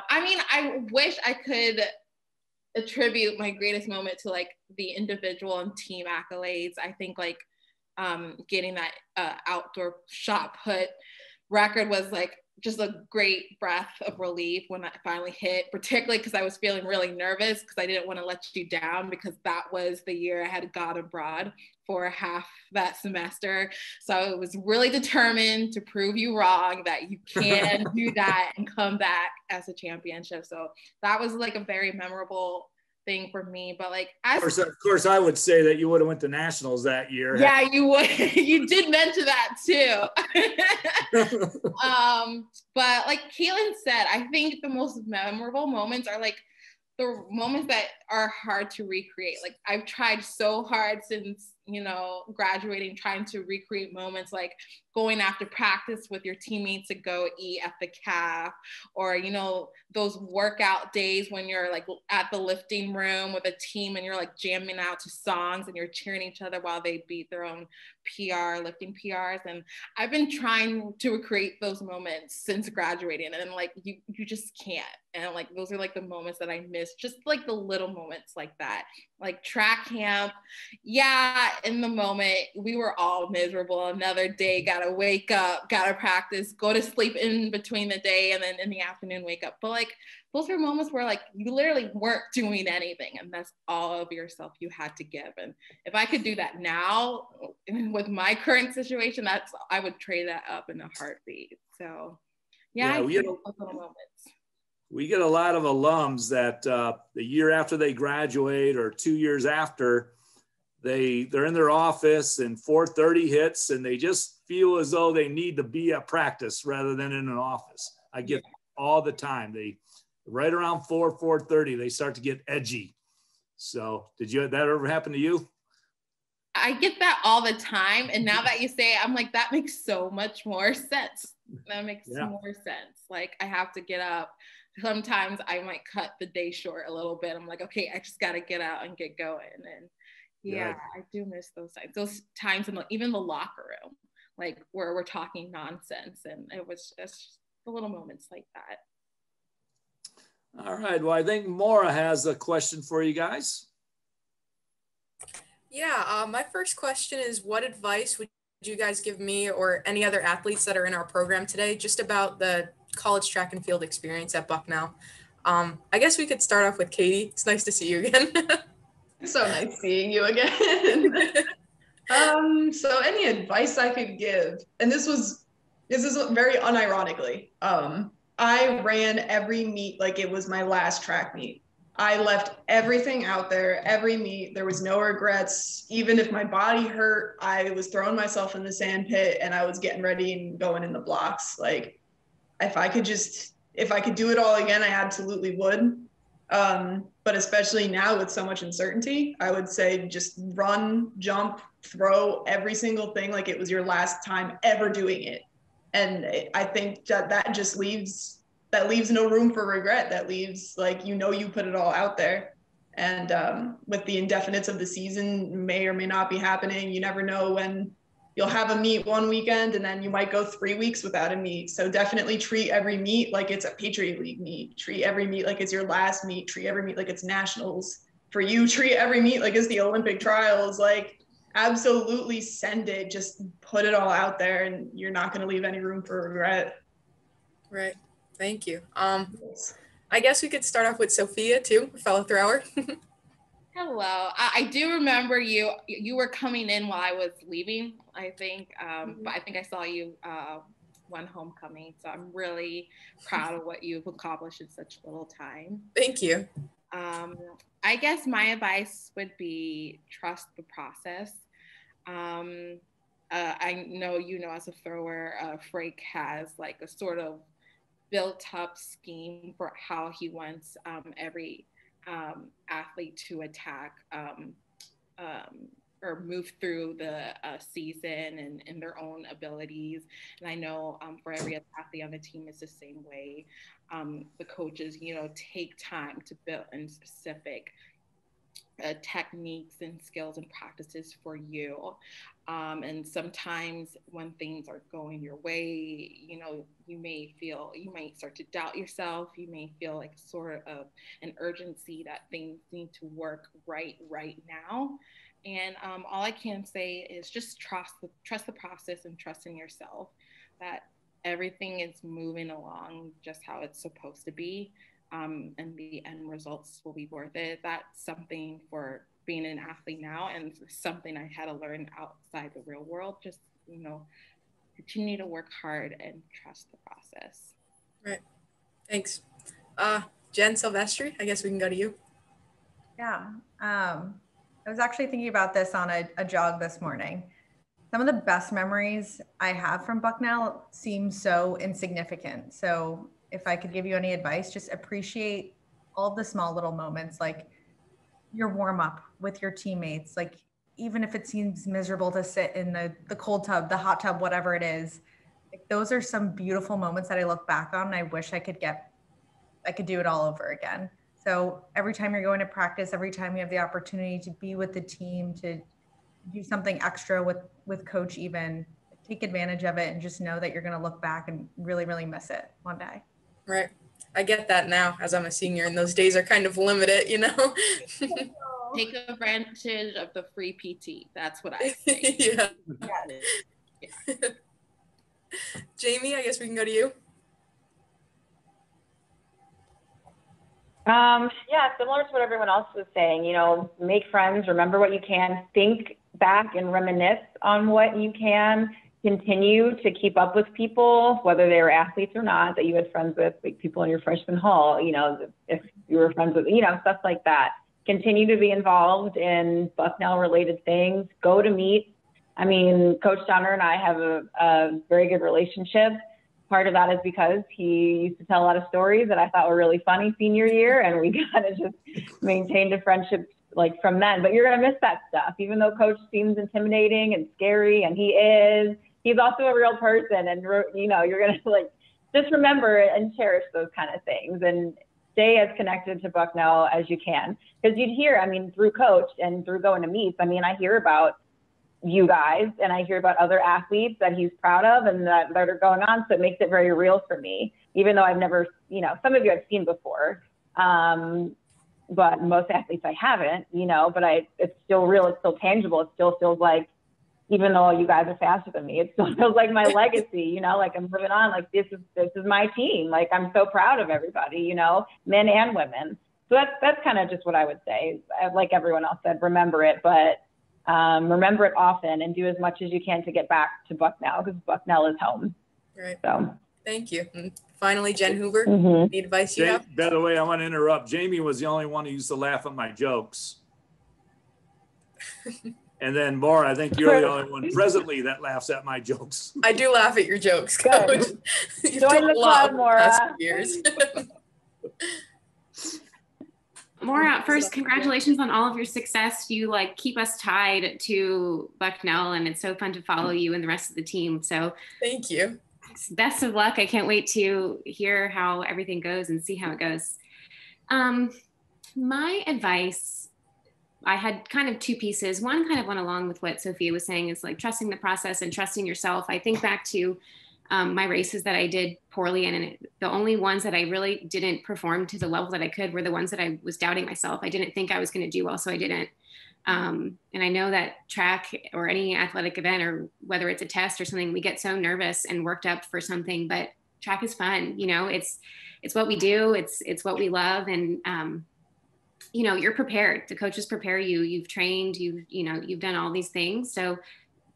I wish I could attribute my greatest moment to like the individual and team accolades. I think like getting that outdoor shot put record was like just a great breath of relief when I finally hit, particularly because I was feeling really nervous because I didn't want to let you down, because that was the year I had gone abroad for half that semester. So I was really determined to prove you wrong, that you can do that and come back as a championship. So that was like a very memorable thing for me. But like, of course, I would say that you would have went to nationals that year. Yeah, you would. You did mention that too. But like Kaylin said, I think the most memorable moments are like the moments that are hard to recreate. Like I've tried so hard since, graduating, trying to recreate moments like going after practice with your teammates to go eat at the caf, or, those workout days when you're like at the lifting room with a team and you're like jamming out to songs and you're cheering each other while they beat their own lifting PRs. And I've been trying to recreate those moments since graduating, and like you just can't. And like those are like the moments that I miss, just like the little moments like that. Like track camp, yeah, in the moment we were all miserable. Another day, gotta wake up, gotta practice, go to sleep in between the day, and then in the afternoon wake up. But like those are moments where like you literally weren't doing anything, and that's all of yourself you had to give. And if I could do that now with my current situation, I would trade that up in a heartbeat. So yeah, we get a lot of alums that the year after they graduate or 2 years after, they're in their office and 4:30 hits and they just feel as though they need to be at practice rather than in an office. I get all the time. They right around 4:30, they start to get edgy. So that ever happen to you? I get that all the time. And now that you say it, I'm like, that makes so much more sense. That makes more sense. Like I have to get up. Sometimes I might cut the day short a little bit. I'm like, okay, I just got to get out and get going. And I do miss those times. Those times in even the locker room, like where we're talking nonsense. And it was just the little moments like that. All right. Well, I think Maura has a question for you guys. Yeah, my first question is, what advice would you guys give me or any other athletes that are in our program today just about the college track and field experience at Bucknell? I guess we could start off with Katie. It's nice to see you again. So nice seeing you again. So any advice I could give, and this is very unironically, I ran every meet like it was my last track meet. I left everything out there, every meet. There was no regrets. Even if my body hurt, I was throwing myself in the sand pit and I was getting ready and going in the blocks. Like if I could do it all again, I absolutely would. But especially now with so much uncertainty, I would say just run, jump, throw every single thing like it was your last time ever doing it. And I think that just leaves no room for regret. That leaves like, you put it all out there. And with the indefinites of the season may or may not be happening, you never know when you'll have a meet one weekend and then you might go 3 weeks without a meet. So definitely treat every meet like it's a Patriot League meet. Treat every meet like it's your last meet. Treat every meet like it's nationals. For you, treat every meet like it's the Olympic trials. Like absolutely send it. Just put it all out there and you're not going to leave any room for regret. Right. Thank you. I guess we could start off with Sophia too, fellow thrower. Hello. I do remember you. You were coming in while I was leaving, I think. But I think I saw you one homecoming. So I'm really proud of what you've accomplished in such little time. Thank you. I guess my advice would be trust the process. I know, as a thrower, Frank has like a sort of built up scheme for how he wants every athlete to attack or move through the season and their own abilities. And I know for every athlete on the team, it's the same way. The coaches, take time to build in specific techniques and skills and practices for you. And sometimes when things are going your way, you might start to doubt yourself. You may feel like sort of an urgency that things need to work right now. And all I can say is just trust the process and trust in yourself that everything is moving along just how it's supposed to be. And the end results will be worth it. That's something for being an athlete now, and something I had to learn outside the real world. Just, continue to work hard and trust the process. Right. Thanks. Jen Silvestri, I guess we can go to you. Yeah. I was actually thinking about this on a jog this morning. Some of the best memories I have from Bucknell seem so insignificant. So if I could give you any advice, just appreciate all the small little moments, like your warm up with your teammates. Like, even if it seems miserable to sit in the cold tub, the hot tub, whatever it is, like, those are some beautiful moments that I look back on and I wish I could do it all over again. So every time you're going to practice, every time you have the opportunity to be with the team, to do something extra with coach, even take advantage of it and just know that you're going to look back and really, really miss it one day. Right. I get that now as I'm a senior, and those days are kind of limited, Take advantage of the free PT. That's what I say. Yeah. Jamie, I guess we can go to you. Yeah, similar to what everyone else was saying, make friends, remember what you can, think back and reminisce on what you can, continue to keep up with people, whether they were athletes or not, that you had friends with, like people in your freshman hall, if you were friends with, stuff like that. Continue to be involved in Bucknell related things, go to meets. I mean, Coach Donner and I have a very good relationship. Part of that is because he used to tell a lot of stories that I thought were really funny senior year, and we kind of just maintained a friendship like from then. But you're going to miss that stuff, even though Coach seems intimidating and scary, and he's also a real person, and you're going to just remember and cherish those kind of things and stay as connected to Bucknell as you can. Because you'd hear, through Coach and through going to meets, I hear about you guys and I hear about other athletes that he's proud of and that are going on. So it makes it very real for me, even though I've never, some of you I've seen before, but most athletes I haven't, but it's still real. It's still tangible. It still feels like, even though you guys are faster than me, it still feels like my legacy, like I'm living on, like this is my team. Like I'm so proud of everybody, men and women. So that's kind of just what I would say. Like everyone else said, remember it, but remember it often and do as much as you can to get back to Bucknell, because Bucknell is home. Right. So thank you. And finally, Jen Hoover, any advice you have? By the way, I want to interrupt. Jamie was the only one who used to laugh at my jokes. And then Maura, I think you're the only one presently that laughs at my jokes. I do laugh at your jokes, Good. Coach. You've Join done the a lot club, over the past Maura. few years. Maura, first, congratulations on all of your success. You keep us tied to Bucknell, and it's so fun to follow you and the rest of the team. So thank you. Best of luck. I can't wait to hear how everything goes and see how it goes. My advice, I had kind of two pieces. One kind of went along with what Sophia was saying, is trusting the process and trusting yourself. I think back to my races that I did poorly in, and the only ones that I really didn't perform to the level that I could were the ones that I was doubting myself. I didn't think I was going to do well, so I didn't. And I know that track or any athletic event, or whether it's a test or something, we get so nervous and worked up for something, but track is fun. You know, it's what we do. It's what we love. And, you know, you're prepared. The coaches prepare you. You've trained, you've done all these things. So,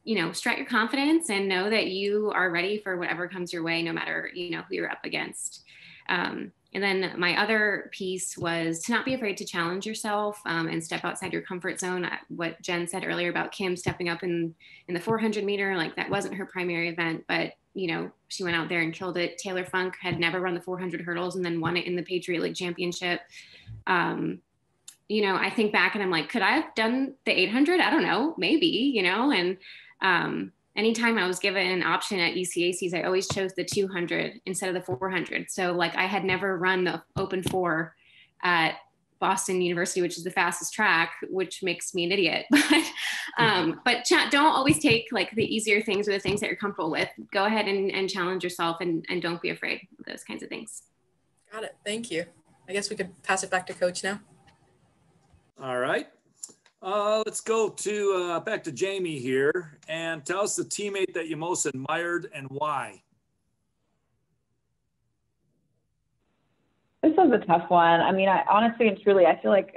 you know, strut your confidence and know that you are ready for whatever comes your way, no matter, you know, who you're up against. And then my other piece was to not be afraid to challenge yourself and step outside your comfort zone. What Jen said earlier about Kim stepping up in the 400 meter, like that wasn't her primary event, but you know, she went out there and killed it. Taylor Funk had never run the 400 hurdles and then won it in the Patriot League Championship. You know, I think back and I'm like, could I have done the 800? I don't know, maybe, you know, and anytime I was given an option at ECACs, I always chose the 200 instead of the 400. So like I had never run the open 4 at Boston University, which is the fastest track, which makes me an idiot. But don't always take like the easier things or the things that you're comfortable with. Go ahead and challenge yourself and don't be afraid of those kinds of things. Got it. Thank you. I guess we could pass it back to Coach now. All right. Let's go to back to Jamie here and tell us the teammate that you most admired and why. This was a tough one. I mean, I honestly and truly, I feel like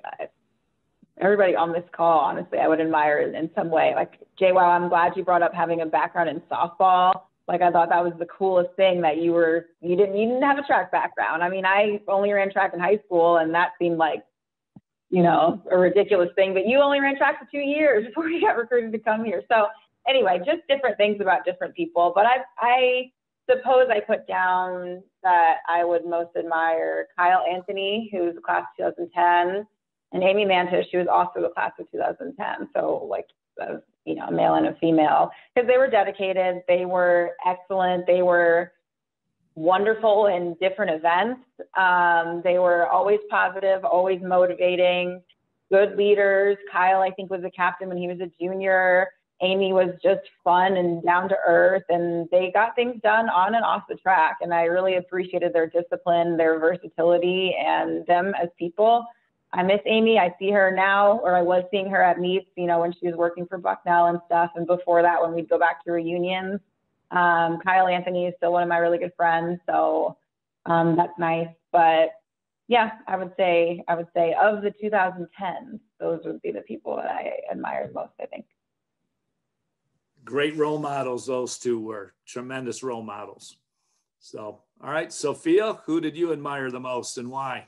everybody on this call, honestly, I would admire in some way. Like, Jay, wow, I'm glad you brought up having a background in softball. Like, I thought that was the coolest thing that you didn't have a track background. I mean, I only ran track in high school, and that seemed like, you know, a ridiculous thing, but you only ran track for 2 years before you got recruited to come here. So anyway, just different things about different people. But I suppose I put down that I would most admire Kyle Anthony, who's the class of 2010, and Amy Mantis, who was also the class of 2010. So like, you know, a male and a female, because they were dedicated, they were excellent, they were wonderful in different events. They were always positive, always motivating, good leaders. Kyle, I think, was a captain when he was a junior. Amy was just fun and down to earth, and they got things done on and off the track. And I really appreciated their discipline, their versatility, and them as people. I miss Amy. I see her now, or I was seeing her at meets, you know, when she was working for Bucknell and stuff. And before that, when we'd go back to reunions. Kyle Anthony is still one of my really good friends, so that's nice. But yeah, I would say of the 2010s, those would be the people that I admired most, I think. Great role models, those two were tremendous role models. So, all right, Sophia, who did you admire the most and why?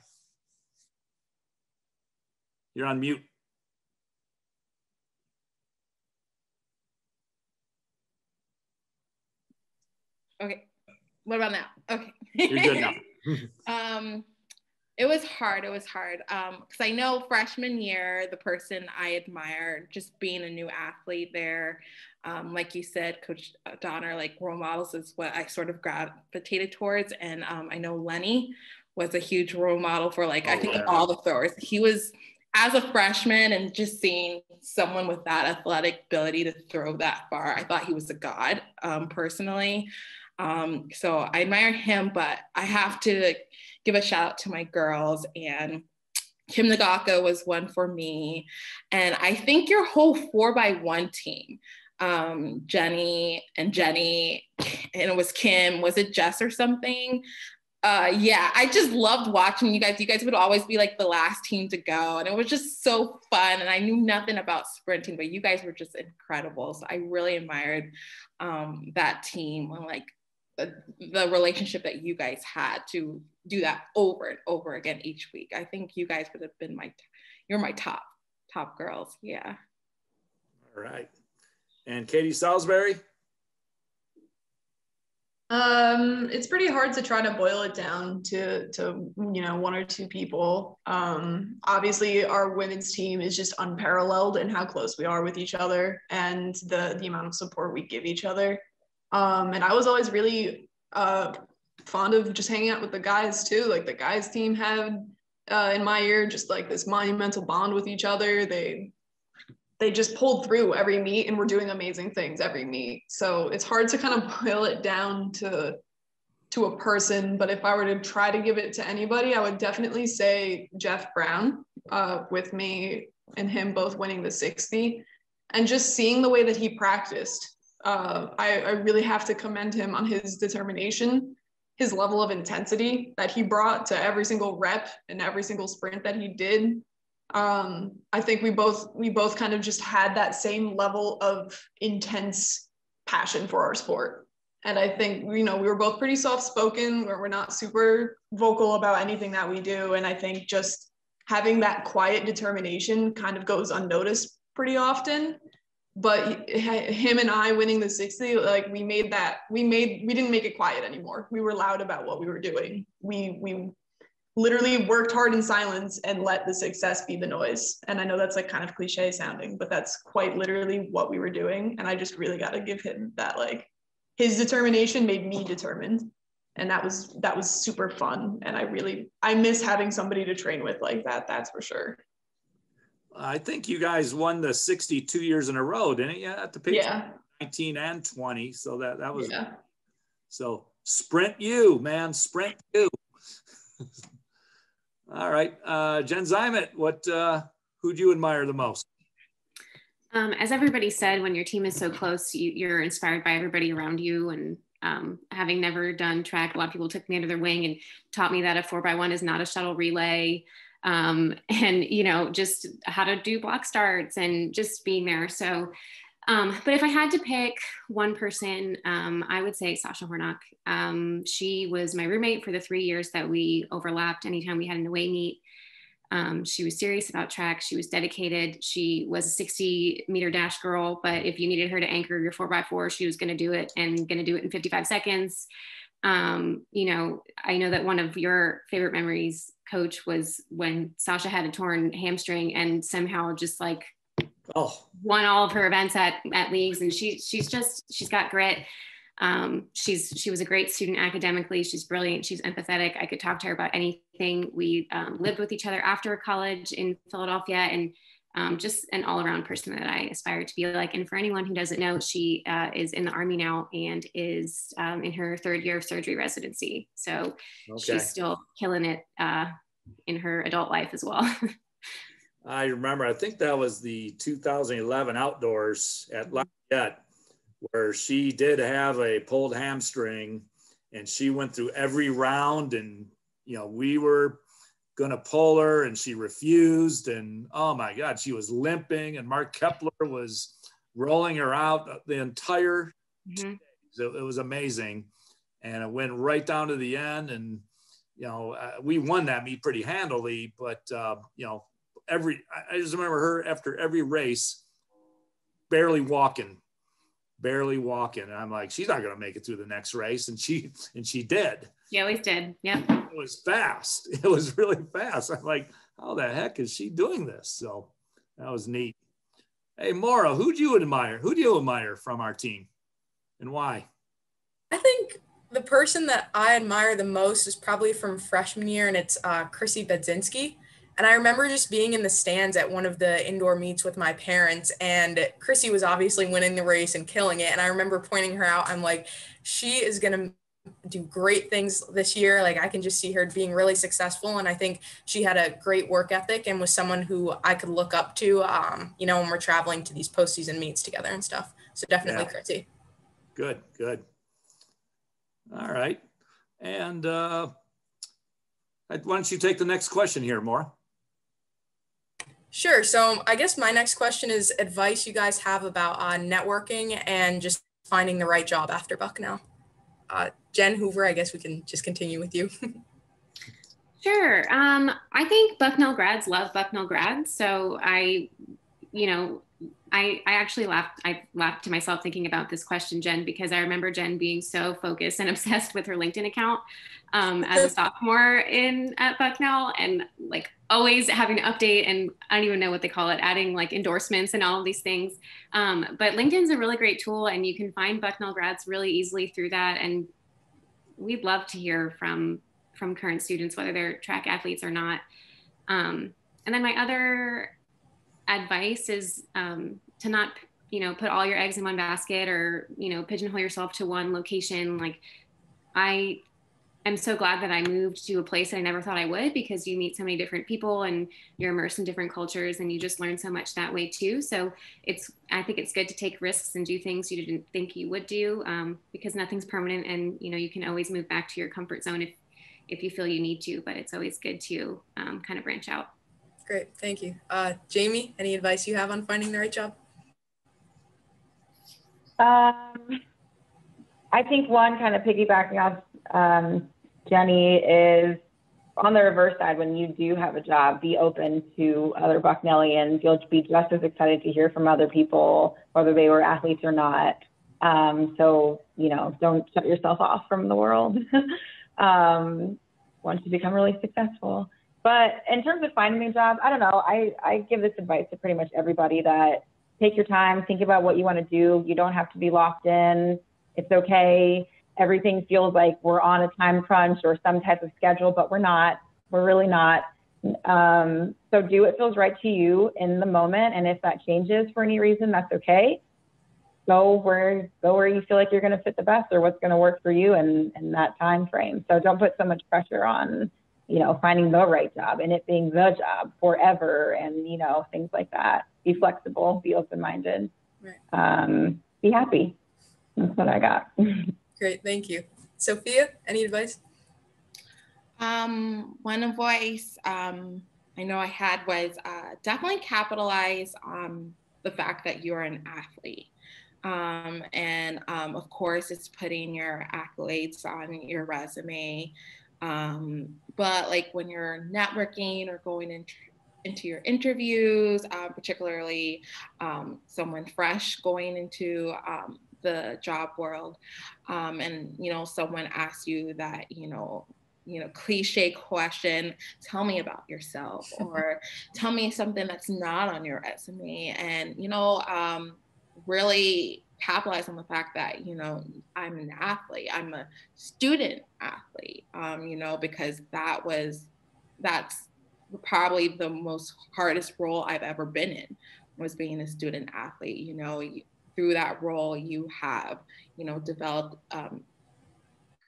You're on mute. Okay, what about now? Okay. You're good now. It was hard. Because I know freshman year, the person I admired, just being a new athlete there, like you said, Coach Donner, like role models is what I sort of gravitated towards. And I know Lenny was a huge role model for I think all the throwers. He was, as a freshman, and just seeing someone with that athletic ability to throw that far, I thought he was a god, personally. So I admire him, but I have to give a shout out to my girls, and Kim Nagaka was one for me. And I think your whole 4x1 team, Jenny, and it was Kim, was it Jess or something? Yeah, I just loved watching you guys. You guys would always be like the last team to go, and it was just so fun. And I knew nothing about sprinting, but you guys were just incredible. So I really admired that team, and like the relationship that you guys had to do that over and over again each week. I think you guys would have been you're my top girls. Yeah. All right. And Katie Salisbury? It's pretty hard to try to boil it down to you know, one or two people. Obviously our women's team is just unparalleled in how close we are with each other and the amount of support we give each other. And I was always really fond of just hanging out with the guys too. Like the guys team had in my year just like this monumental bond with each other. They just pulled through every meet and were doing amazing things every meet. So it's hard to kind of boil it down to a person, but if I were to try to give it to anybody, I would definitely say Jeff Brown, with me and him both winning the 60, and just seeing the way that he practiced. I really have to commend him on his determination. his level of intensity that he brought to every single rep and every single sprint that he did. I think we both kind of just had that same level of intense passion for our sport. And I think, we were both pretty soft-spoken, where we're not super vocal about anything that we do. And I think just having that quiet determination kind of goes unnoticed pretty often. But him and I winning the 60, like we didn't make it quiet anymore. We were loud about what we were doing. We literally worked hard in silence and let the success be the noise. And I know that's like kind of cliche sounding, but that's quite literally what we were doing. And I just really got to give him that, like, his determination made me determined. And that was super fun. And I miss having somebody to train with like that. That's for sure. I think you guys won the 62 years in a row, didn't you? At the Patriot, yeah. 19 and 20. So that was, yeah. So sprint you, man, sprint you. All right, Jen Zimet, who do you admire the most? As everybody said, when your team is so close, you're inspired by everybody around you. And having never done track, a lot of people took me under their wing and taught me that a 4x1 is not a shuttle relay. And, just how to do block starts and just being there. So, but if I had to pick one person, I would say Sasha Hornock. She was my roommate for the 3 years that we overlapped anytime we had an away meet. She was serious about track. She was dedicated. She was a 60-meter dash girl, but if you needed her to anchor your 4x4, she was going to do it and going to do it in 55 seconds. I know that one of your favorite memories, Coach, was when Sasha had a torn hamstring and somehow just like won all of her events at leagues. And she's got grit. She was a great student academically. She's brilliant. She's empathetic. I could talk to her about anything. We lived with each other after college in Philadelphia, and just an all-around person that I aspire to be like. And for anyone who doesn't know, she is in the Army now and is in her 3rd year of surgery residency. So she's still killing it in her adult life as well. I remember, I think that was the 2011 outdoors at Lafayette, where she did have a pulled hamstring and she went through every round, and, we were going to pull her and she refused. And oh my God, she was limping, and Mark Kepler was rolling her out the entire day. So it was amazing. And it went right down to the end. And, we won that meet pretty handily, but, I just remember her after every race, barely walking. And I'm like, she's not going to make it through the next race. And she did. She always did. Yeah. It was fast. It was really fast. I'm like, how the heck is she doing this? So that was neat. Hey, Maura, who do you admire from our team, and why? I think the person that I admire the most is probably from freshman year, and it's Chrissy Bedzinski. And I remember just being in the stands at one of the indoor meets with my parents, and Chrissy was obviously winning the race and killing it. And I remember pointing her out. I'm like, she is going to do great things this year. Like, I can just see her being really successful. And I think she had a great work ethic and was someone who I could look up to, when we're traveling to these postseason meets together and stuff. So definitely Chrissy. Good. All right. And why don't you take the next question here, Maura? Sure. So I guess my next question is advice you guys have about networking and just finding the right job after Bucknell. Jen Hoover, I guess we can just continue with you. Sure. I think Bucknell grads love Bucknell grads. So I actually laughed to myself thinking about this question, Jen, because I remember Jen being so focused and obsessed with her LinkedIn account as a sophomore at Bucknell, and like always having to update, and I don't even know what they call it, adding like endorsements and all of these things. But LinkedIn's a really great tool, and you can find Bucknell grads really easily through that. And we'd love to hear from current students, whether they're track athletes or not. And then my other advice is to not, put all your eggs in one basket, or, pigeonhole yourself to one location. Like, I I'm so glad that I moved to a place that I never thought I would, because you meet so many different people and you're immersed in different cultures and you just learn so much that way too. So I think it's good to take risks and do things you didn't think you would do, because nothing's permanent, and you can always move back to your comfort zone if you feel you need to, but it's always good to kind of branch out. Great, thank you. Jamie, any advice you have on finding the right job? I think one, kind of piggybacking off Jenny, is on the reverse side, when you do have a job, be open to other Bucknellians. You'll be just as excited to hear from other people, whether they were athletes or not. So, don't shut yourself off from the world once you become really successful. But in terms of finding a job, I don't know. I give this advice to pretty much everybody, that take your time, think about what you want to do. You don't have to be locked in. It's okay. Everything feels like we're on a time crunch or some type of schedule, but we're not. We're really not. So do what feels right to you in the moment. And if that changes for any reason, that's okay. Go where you feel like you're going to fit the best, or what's going to work for you in that time frame. So don't put so much pressure on, finding the right job and it being the job forever, and, things like that. Be flexible, be open-minded, right. Be happy. That's what I got. Great, thank you. Sophia, any advice? One advice I know I had was definitely capitalize on the fact that you're an athlete. And of course, it's putting your accolades on your resume. But like when you're networking or going into your interviews, particularly someone fresh going into the job world, and someone asks you that cliche question, tell me about yourself, or tell me something that's not on your resume, and really capitalize on the fact that I'm an athlete, I'm a student athlete, because that's probably the most hardest role I've ever been in, was being a student athlete. Through that role, you have, developed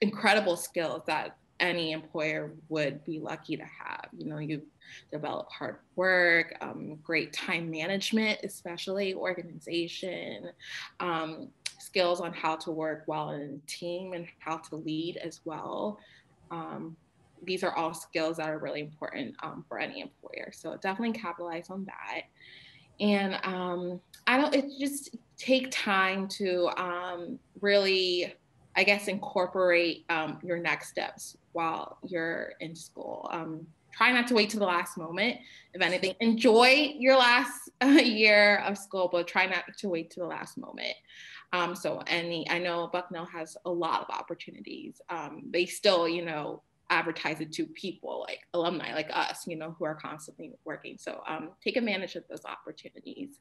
incredible skills that any employer would be lucky to have. You develop hard work, great time management, especially organization, skills on how to work well in a team and how to lead as well. These are all skills that are really important for any employer. So definitely capitalize on that. And it just take time to really, I guess, incorporate your next steps while you're in school. Try not to wait to the last moment. If anything, enjoy your last year of school, but try not to wait to the last moment. I know Bucknell has a lot of opportunities. They still, advertise it to people like alumni like us, who are constantly working. So take advantage of those opportunities.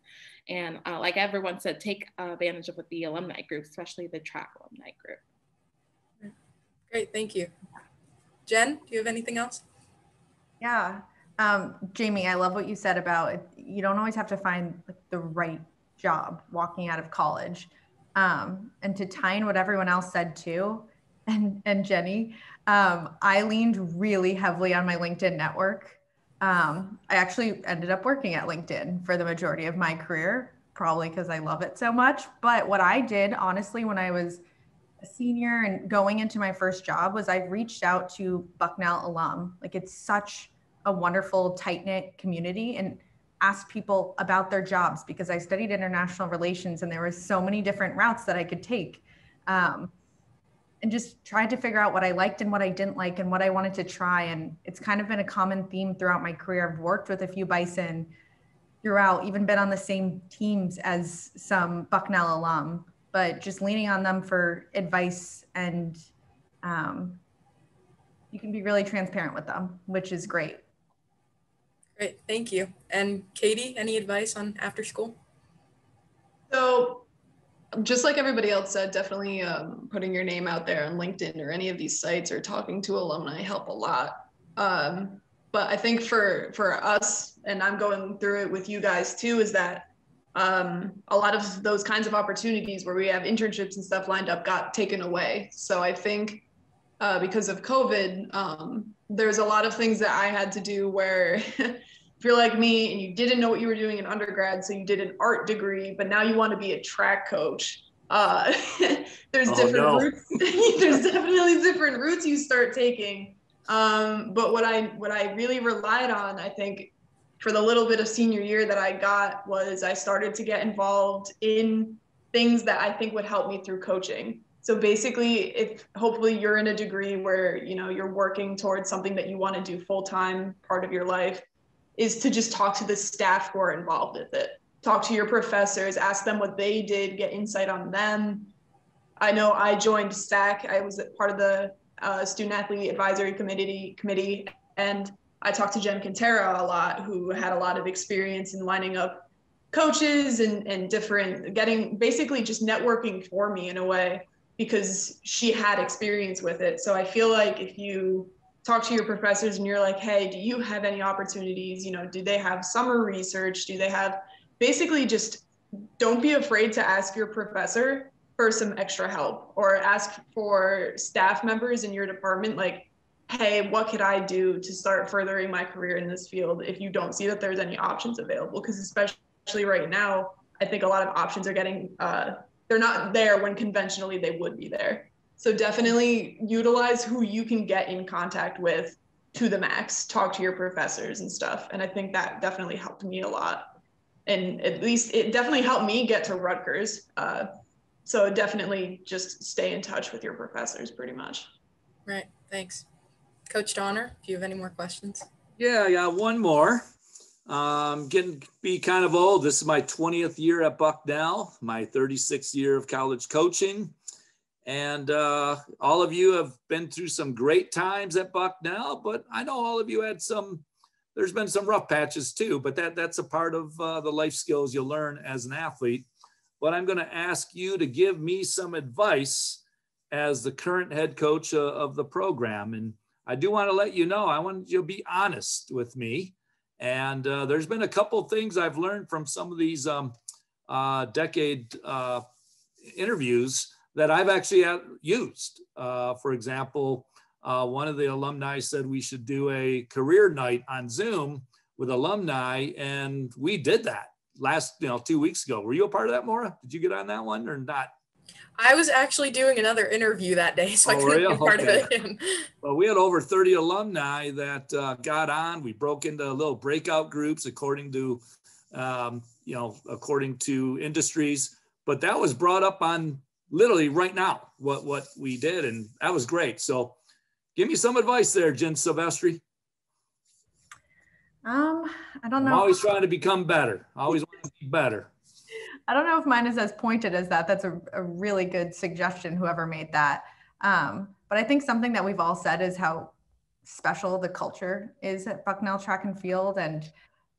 And like everyone said, take advantage of the alumni group, especially the track alumni group. Great, thank you. Jen, do you have anything else? Yeah. Jamie, I love what you said about it. You don't always have to find the right job walking out of college. And to tie in what everyone else said too, and Jenny, I leaned really heavily on my LinkedIn network. I actually ended up working at LinkedIn for the majority of my career, probably because I love it so much. But what I did, honestly, when I was a senior and going into my first job, was I reached out to Bucknell alum. It's such a wonderful, tight-knit community, and asked people about their jobs, because I studied international relations and there were so many different routes that I could take. And just tried to figure out what I liked and what I didn't like and what I wanted to try. And it's kind of been a common theme throughout my career. I've worked with a few Bison throughout, even been on the same teams as some Bucknell alum, but just leaning on them for advice, and you can be really transparent with them, which is great. Great, thank you. And Katie, any advice on after school? So just like everybody else said, definitely putting your name out there on LinkedIn or any of these sites, or talking to alumni, help a lot. But I think for us, and I'm going through it with you guys too, is that a lot of those kinds of opportunities where we have internships and stuff lined up got taken away. So I think because of COVID, there's a lot of things that I had to do where if you're like me and you didn't know what you were doing in undergrad, so you did an art degree, but now you want to be a track coach. There's different routes. There's definitely different routes you start taking. But what I really relied on, I think, for the little bit of senior year that I got was I started to get involved in things that I think would help me through coaching. So basically, if hopefully you're in a degree where, you know, you're working towards something that you want to do full-time part of your life, is to just talk to the staff who are involved with it. Talk to your professors, ask them what they did, get insight on them. I know I joined SAC. I was part of the Student Athlete Advisory Committee, and I talked to Jen Quintero a lot, who had a lot of experience in lining up coaches and getting basically just networking for me in a way, because she had experience with it. So I feel like if you talk to your professors and you're like, hey, do you have any opportunities? You know, do they have summer research? Do they have, basically just don't be afraid to ask your professor for some extra help, or ask for staff members in your department, like, hey, what could I do to start furthering my career in this field if you don't see that there's any options available? Because especially right now, I think a lot of options are getting, they're not there when conventionally they would be there. So definitely utilize who you can get in contact with to the max, talk to your professors and stuff. And I think that definitely helped me a lot. And at least it definitely helped me get to Rutgers. So definitely just stay in touch with your professors pretty much. Right, thanks. Coach Donner, if you have any more questions. Yeah, I got one more. Getting to be kind of old. This is my 20th year at Bucknell, my 36th year of college coaching. And all of you have been through some great times at Bucknell, but I know all of you had there's been some rough patches too, but that's a part of the life skills you learn as an athlete. But I'm going to ask you to give me some advice as the current head coach of the program. And I do want to let you know, I want you to be honest with me. And there's been a couple things I've learned from some of these decade interviews that I've actually used. For example, one of the alumni said we should do a career night on Zoom with alumni, and we did that last 2 weeks ago. Were you a part of that, Maura? Did you get on that one or not? I was actually doing another interview that day, so I couldn't be part of it. Well, we had over 30 alumni that got on. We broke into little breakout groups according to, according to industries. But that was brought up on literally right now what we did, and that was great. So, give me some advice there, Jen Silvestri. I don't know. I'm always trying to become better. I always want to be better. I don't know if mine is as pointed as that. That's a really good suggestion, whoever made that. But I think something that we've all said is how special the culture is at Bucknell Track and Field. And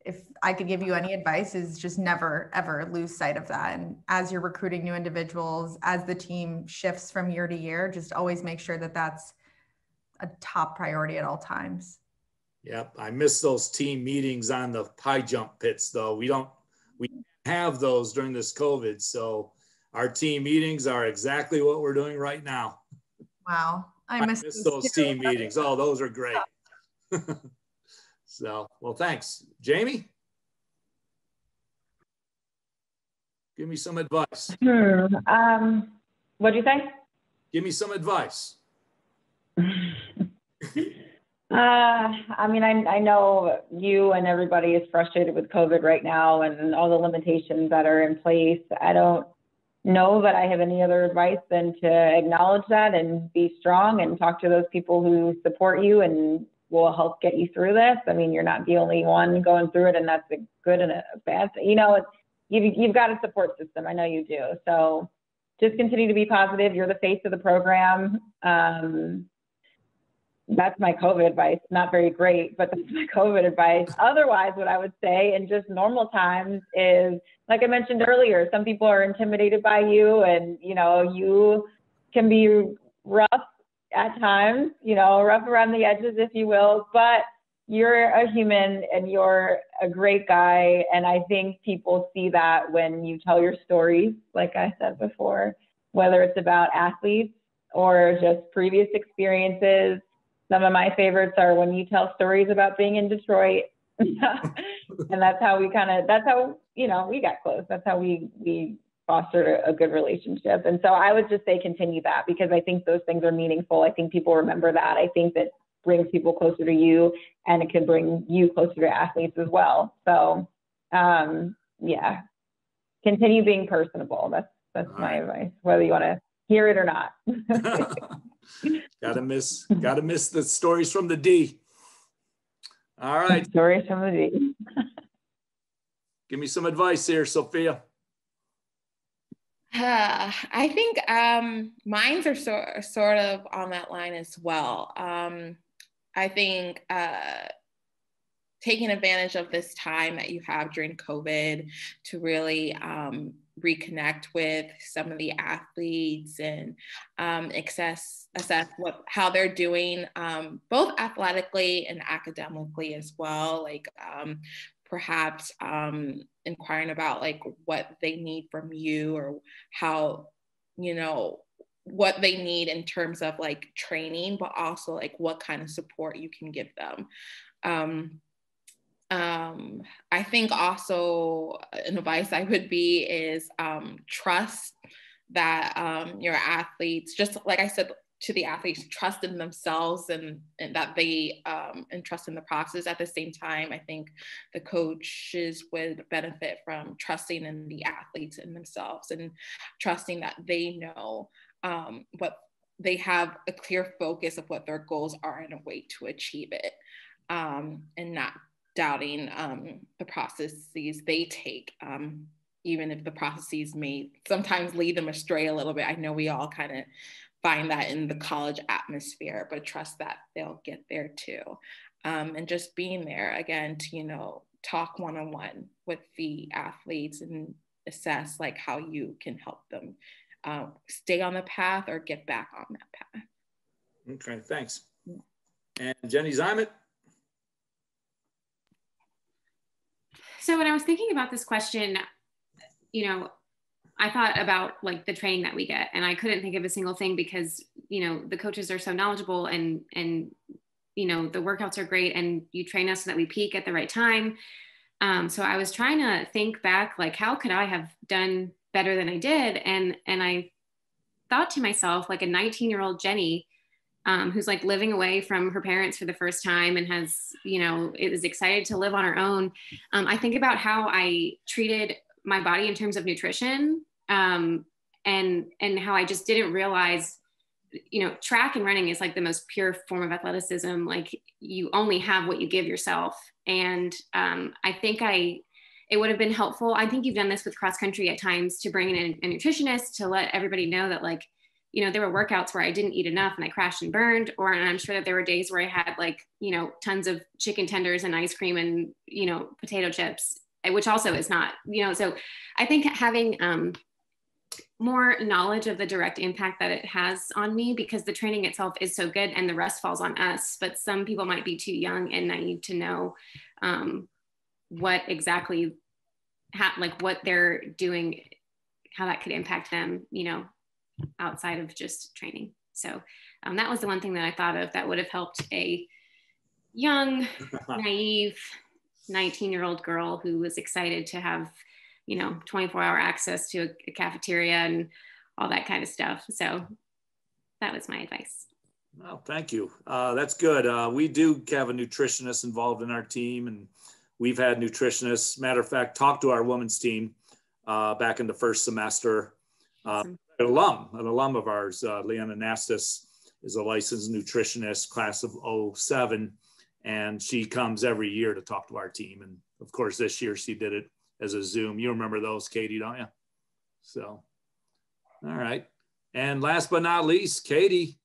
if I could give you any advice, is just never, ever lose sight of that. And as you're recruiting new individuals, as the team shifts from year to year, just always make sure that that's a top priority at all times. Yep. I miss those team meetings on the high jump pits, though. We have those during this COVID. So our team meetings are exactly what we're doing right now. Wow. I miss those team meetings. Oh, those are great. So, well, thanks. Jamie? Give me some advice. What'd you say? Give me some advice. I mean, I know you and everybody is frustrated with COVID right now and all the limitations that are in place. I don't know that I have any other advice than to acknowledge that and be strong and talk to those people who support you and will help get you through this. I mean, you're not the only one going through it, and that's a good and a bad thing. You've got a support system. I know you do. So just continue to be positive. You're the face of the program. That's my COVID advice. Not very great, but that's my COVID advice. Otherwise, what I would say in just normal times is, like I mentioned earlier, some people are intimidated by you, and, you can be rough at times, rough around the edges, if you will, but you're a human and you're a great guy. And I think people see that when you tell your stories, like I said before, whether it's about athletes or just previous experiences. Some of my favorites are when you tell stories about being in Detroit. And that's how we we got close. That's how we fostered a good relationship. And so I would just say continue that, because I think those things are meaningful. I think people remember that. I think that brings people closer to you, and it can bring you closer to athletes as well. So yeah, continue being personable. That's my advice, whether you want to hear it or not. Gotta miss the stories from the D. All right. Stories from the D. Give me some advice here, Sophia. I think mines are sort of on that line as well. I think taking advantage of this time that you have during COVID to really reconnect with some of the athletes and assess how they're doing, both athletically and academically as well. Like perhaps inquiring about like what they need from you, or how, what they need in terms of like training, but also like what kind of support you can give them. I think also an advice I would be is trust that your athletes, just like I said to the athletes, trust in themselves and that they and trust in the process. At the same time, I think the coaches would benefit from trusting in the athletes and themselves, and trusting that they know what they have a clear focus of what their goals are and a way to achieve it, and not doubting the processes they take, even if the processes may sometimes lead them astray a little bit. I know we all kind of find that in the college atmosphere, but trust that they'll get there too. And just being there again to, talk one-on-one with the athletes and assess like how you can help them stay on the path or get back on that path. Okay, thanks. And Jenny Zimet? So when I was thinking about this question, I thought about like the training that we get, and I couldn't think of a single thing because, the coaches are so knowledgeable and the workouts are great, and you train us so that we peak at the right time. So I was trying to think back, like, how could I have done better than I did? And I thought to myself, like a 19-year-old Jenny, who's like living away from her parents for the first time and has, is excited to live on her own. I think about how I treated my body in terms of nutrition, and how I just didn't realize, track and running is like the most pure form of athleticism. Like you only have what you give yourself. And I think it would have been helpful. I think you've done this with cross country at times, to bring in a nutritionist to let everybody know that like, there were workouts where I didn't eat enough and I crashed and burned, and I'm sure that there were days where I had like, tons of chicken tenders and ice cream and, potato chips, which also is not, so I think having more knowledge of the direct impact that it has on me, because the training itself is so good and the rest falls on us, but some people might be too young and naive to know what exactly, what they're doing, how that could impact them, outside of just training. So that was the one thing that I thought of that would have helped a young, naive 19-year-old girl who was excited to have, 24-hour access to a cafeteria and all that kind of stuff. So that was my advice. Well, thank you. That's good. We do have a nutritionist involved in our team, and we've had nutritionists, matter of fact, talk to our women's team back in the first semester. Awesome. An alum of ours, Leanna Nastis, is a licensed nutritionist, class of 07, and she comes every year to talk to our team. And of course, this year she did it as a Zoom. You remember those, Katie, don't you? So, all right. And last but not least, Katie,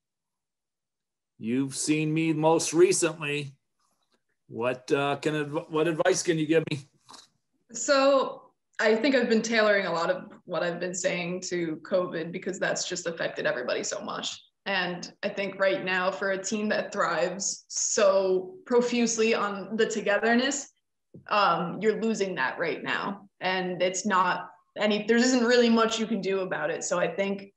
you've seen me most recently. What advice can you give me? So I think I've been tailoring a lot of what I've been saying to COVID, because that's just affected everybody so much. And I think right now, for a team that thrives so profusely on the togetherness, you're losing that right now. And it's not there isn't really much you can do about it. So I think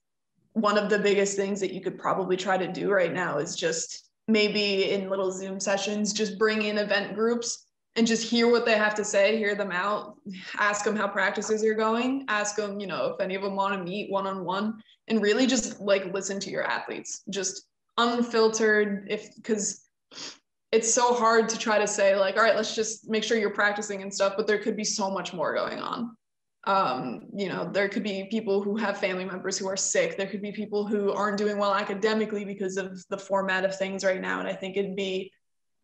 one of the biggest things that you could probably try to do right now is just maybe in little Zoom sessions, just bring in event groups and just hear what they have to say, hear them out, ask them how practices are going, ask them, you know, if any of them want to meet one-on-one, and really just like listen to your athletes, just unfiltered, because it's so hard to try to say like, all right, let's just make sure you're practicing and stuff, but there could be so much more going on. You know, there could be people who have family members who are sick. There could be people who aren't doing well academically because of the format of things right now. And I think it'd be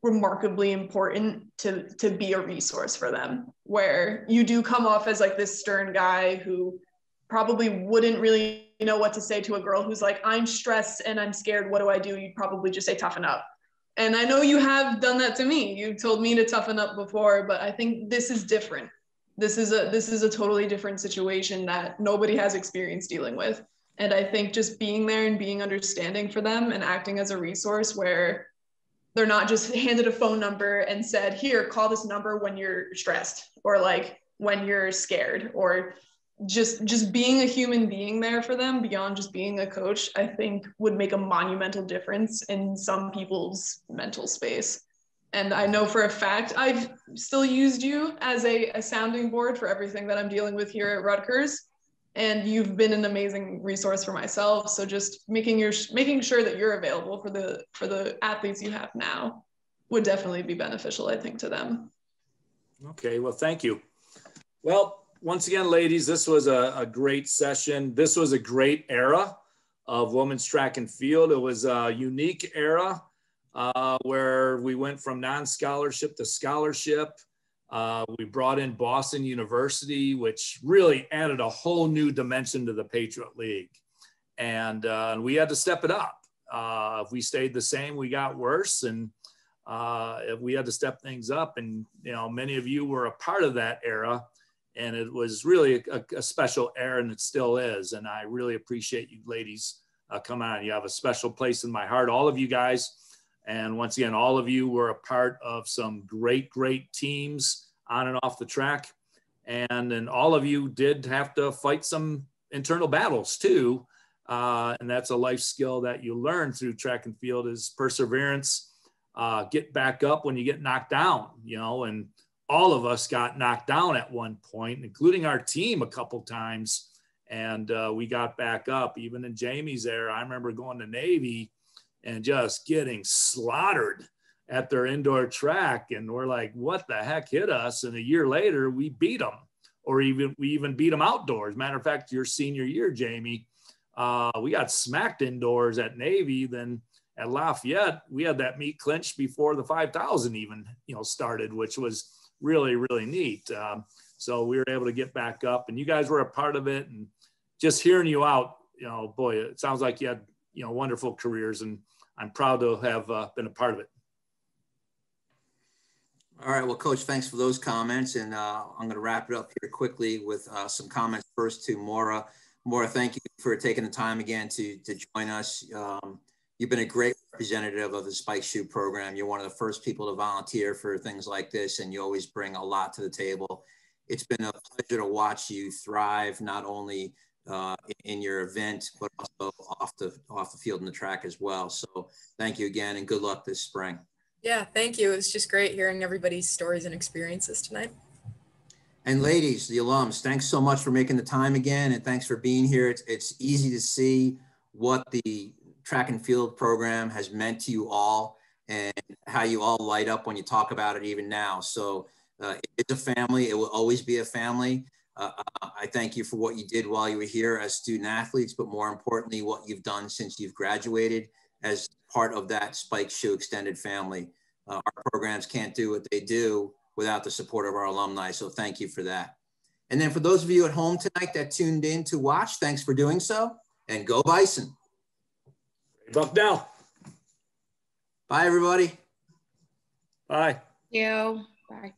remarkably important to be a resource for them, where you do come off as like this stern guy who probably wouldn't really know what to say to a girl who's like, I'm stressed and I'm scared. What do I do? You'd probably just say, toughen up. And I know you have done that to me. You've told me to toughen up before, but I think this is different. This is a totally different situation that nobody has experience dealing with. And I think just being there and being understanding for them and acting as a resource where they're not just handed a phone number and said, here, call this number when you're stressed, or like when you're scared, or just being a human being there for them beyond just being a coach, I think would make a monumental difference in some people's mental space. And I know for a fact, I've still used you as a sounding board for everything that I'm dealing with here at Rutgers. And you've been an amazing resource for myself. So just making sure that you're available for the athletes you have now would definitely be beneficial, I think, to them. Okay, well, thank you. Well, once again, ladies, this was a great session. This was a great era of women's track and field. It was a unique era where we went from non-scholarship to scholarship. We brought in Boston University, which really added a whole new dimension to the Patriot League. And we had to step it up. If we stayed the same, we got worse. And if we had to step things up, and, you know, many of you were a part of that era, and it was really a special era, and it still is. And I really appreciate you ladies coming on. You have a special place in my heart, all of you guys. And once again, all of you were a part of some great, great teams on and off the track. And then all of you did have to fight some internal battles too. And that's a life skill that you learn through track and field, is perseverance, get back up when you get knocked down, you know, and all of us got knocked down at one point, including our team a couple times. And we got back up. Even in Jamie's era, I remember going to Navy and just getting slaughtered at their indoor track. And we're like, what the heck hit us? And a year later, we beat them, or we even beat them outdoors. Matter of fact, your senior year, Jamie, we got smacked indoors at Navy. Then at Lafayette, we had that meet clinch before the 5,000 even, you know, started, which was really, really neat. So we were able to get back up, and you guys were a part of it. And just hearing you out, you know, boy, it sounds like you had, you know, wonderful careers, and I'm proud to have been a part of it. All right, well, Coach, thanks for those comments. And I'm going to wrap it up here quickly with some comments first to Maura. Maura, thank you for taking the time again to join us. You've been a great representative of the Spike Shoe program. You're one of the first people to volunteer for things like this, and you always bring a lot to the table. It's been a pleasure to watch you thrive, not only in your event, but also off the field and the track as well. So thank you again, and good luck this spring. Yeah, thank you. It was just great hearing everybody's stories and experiences tonight. And ladies, the alums, thanks so much for making the time again, and thanks for being here. It's easy to see what the track and field program has meant to you all, and how you all light up when you talk about it even now. So it's a family. It will always be a family. I thank you for what you did while you were here as student athletes, but more importantly, what you've done since you've graduated as part of that Spike Shoe extended family. Our programs can't do what they do without the support of our alumni. So thank you for that. And then for those of you at home tonight that tuned in to watch, thanks for doing so, and go Bison. Bucknell. Bye, everybody. Bye. You. Bye.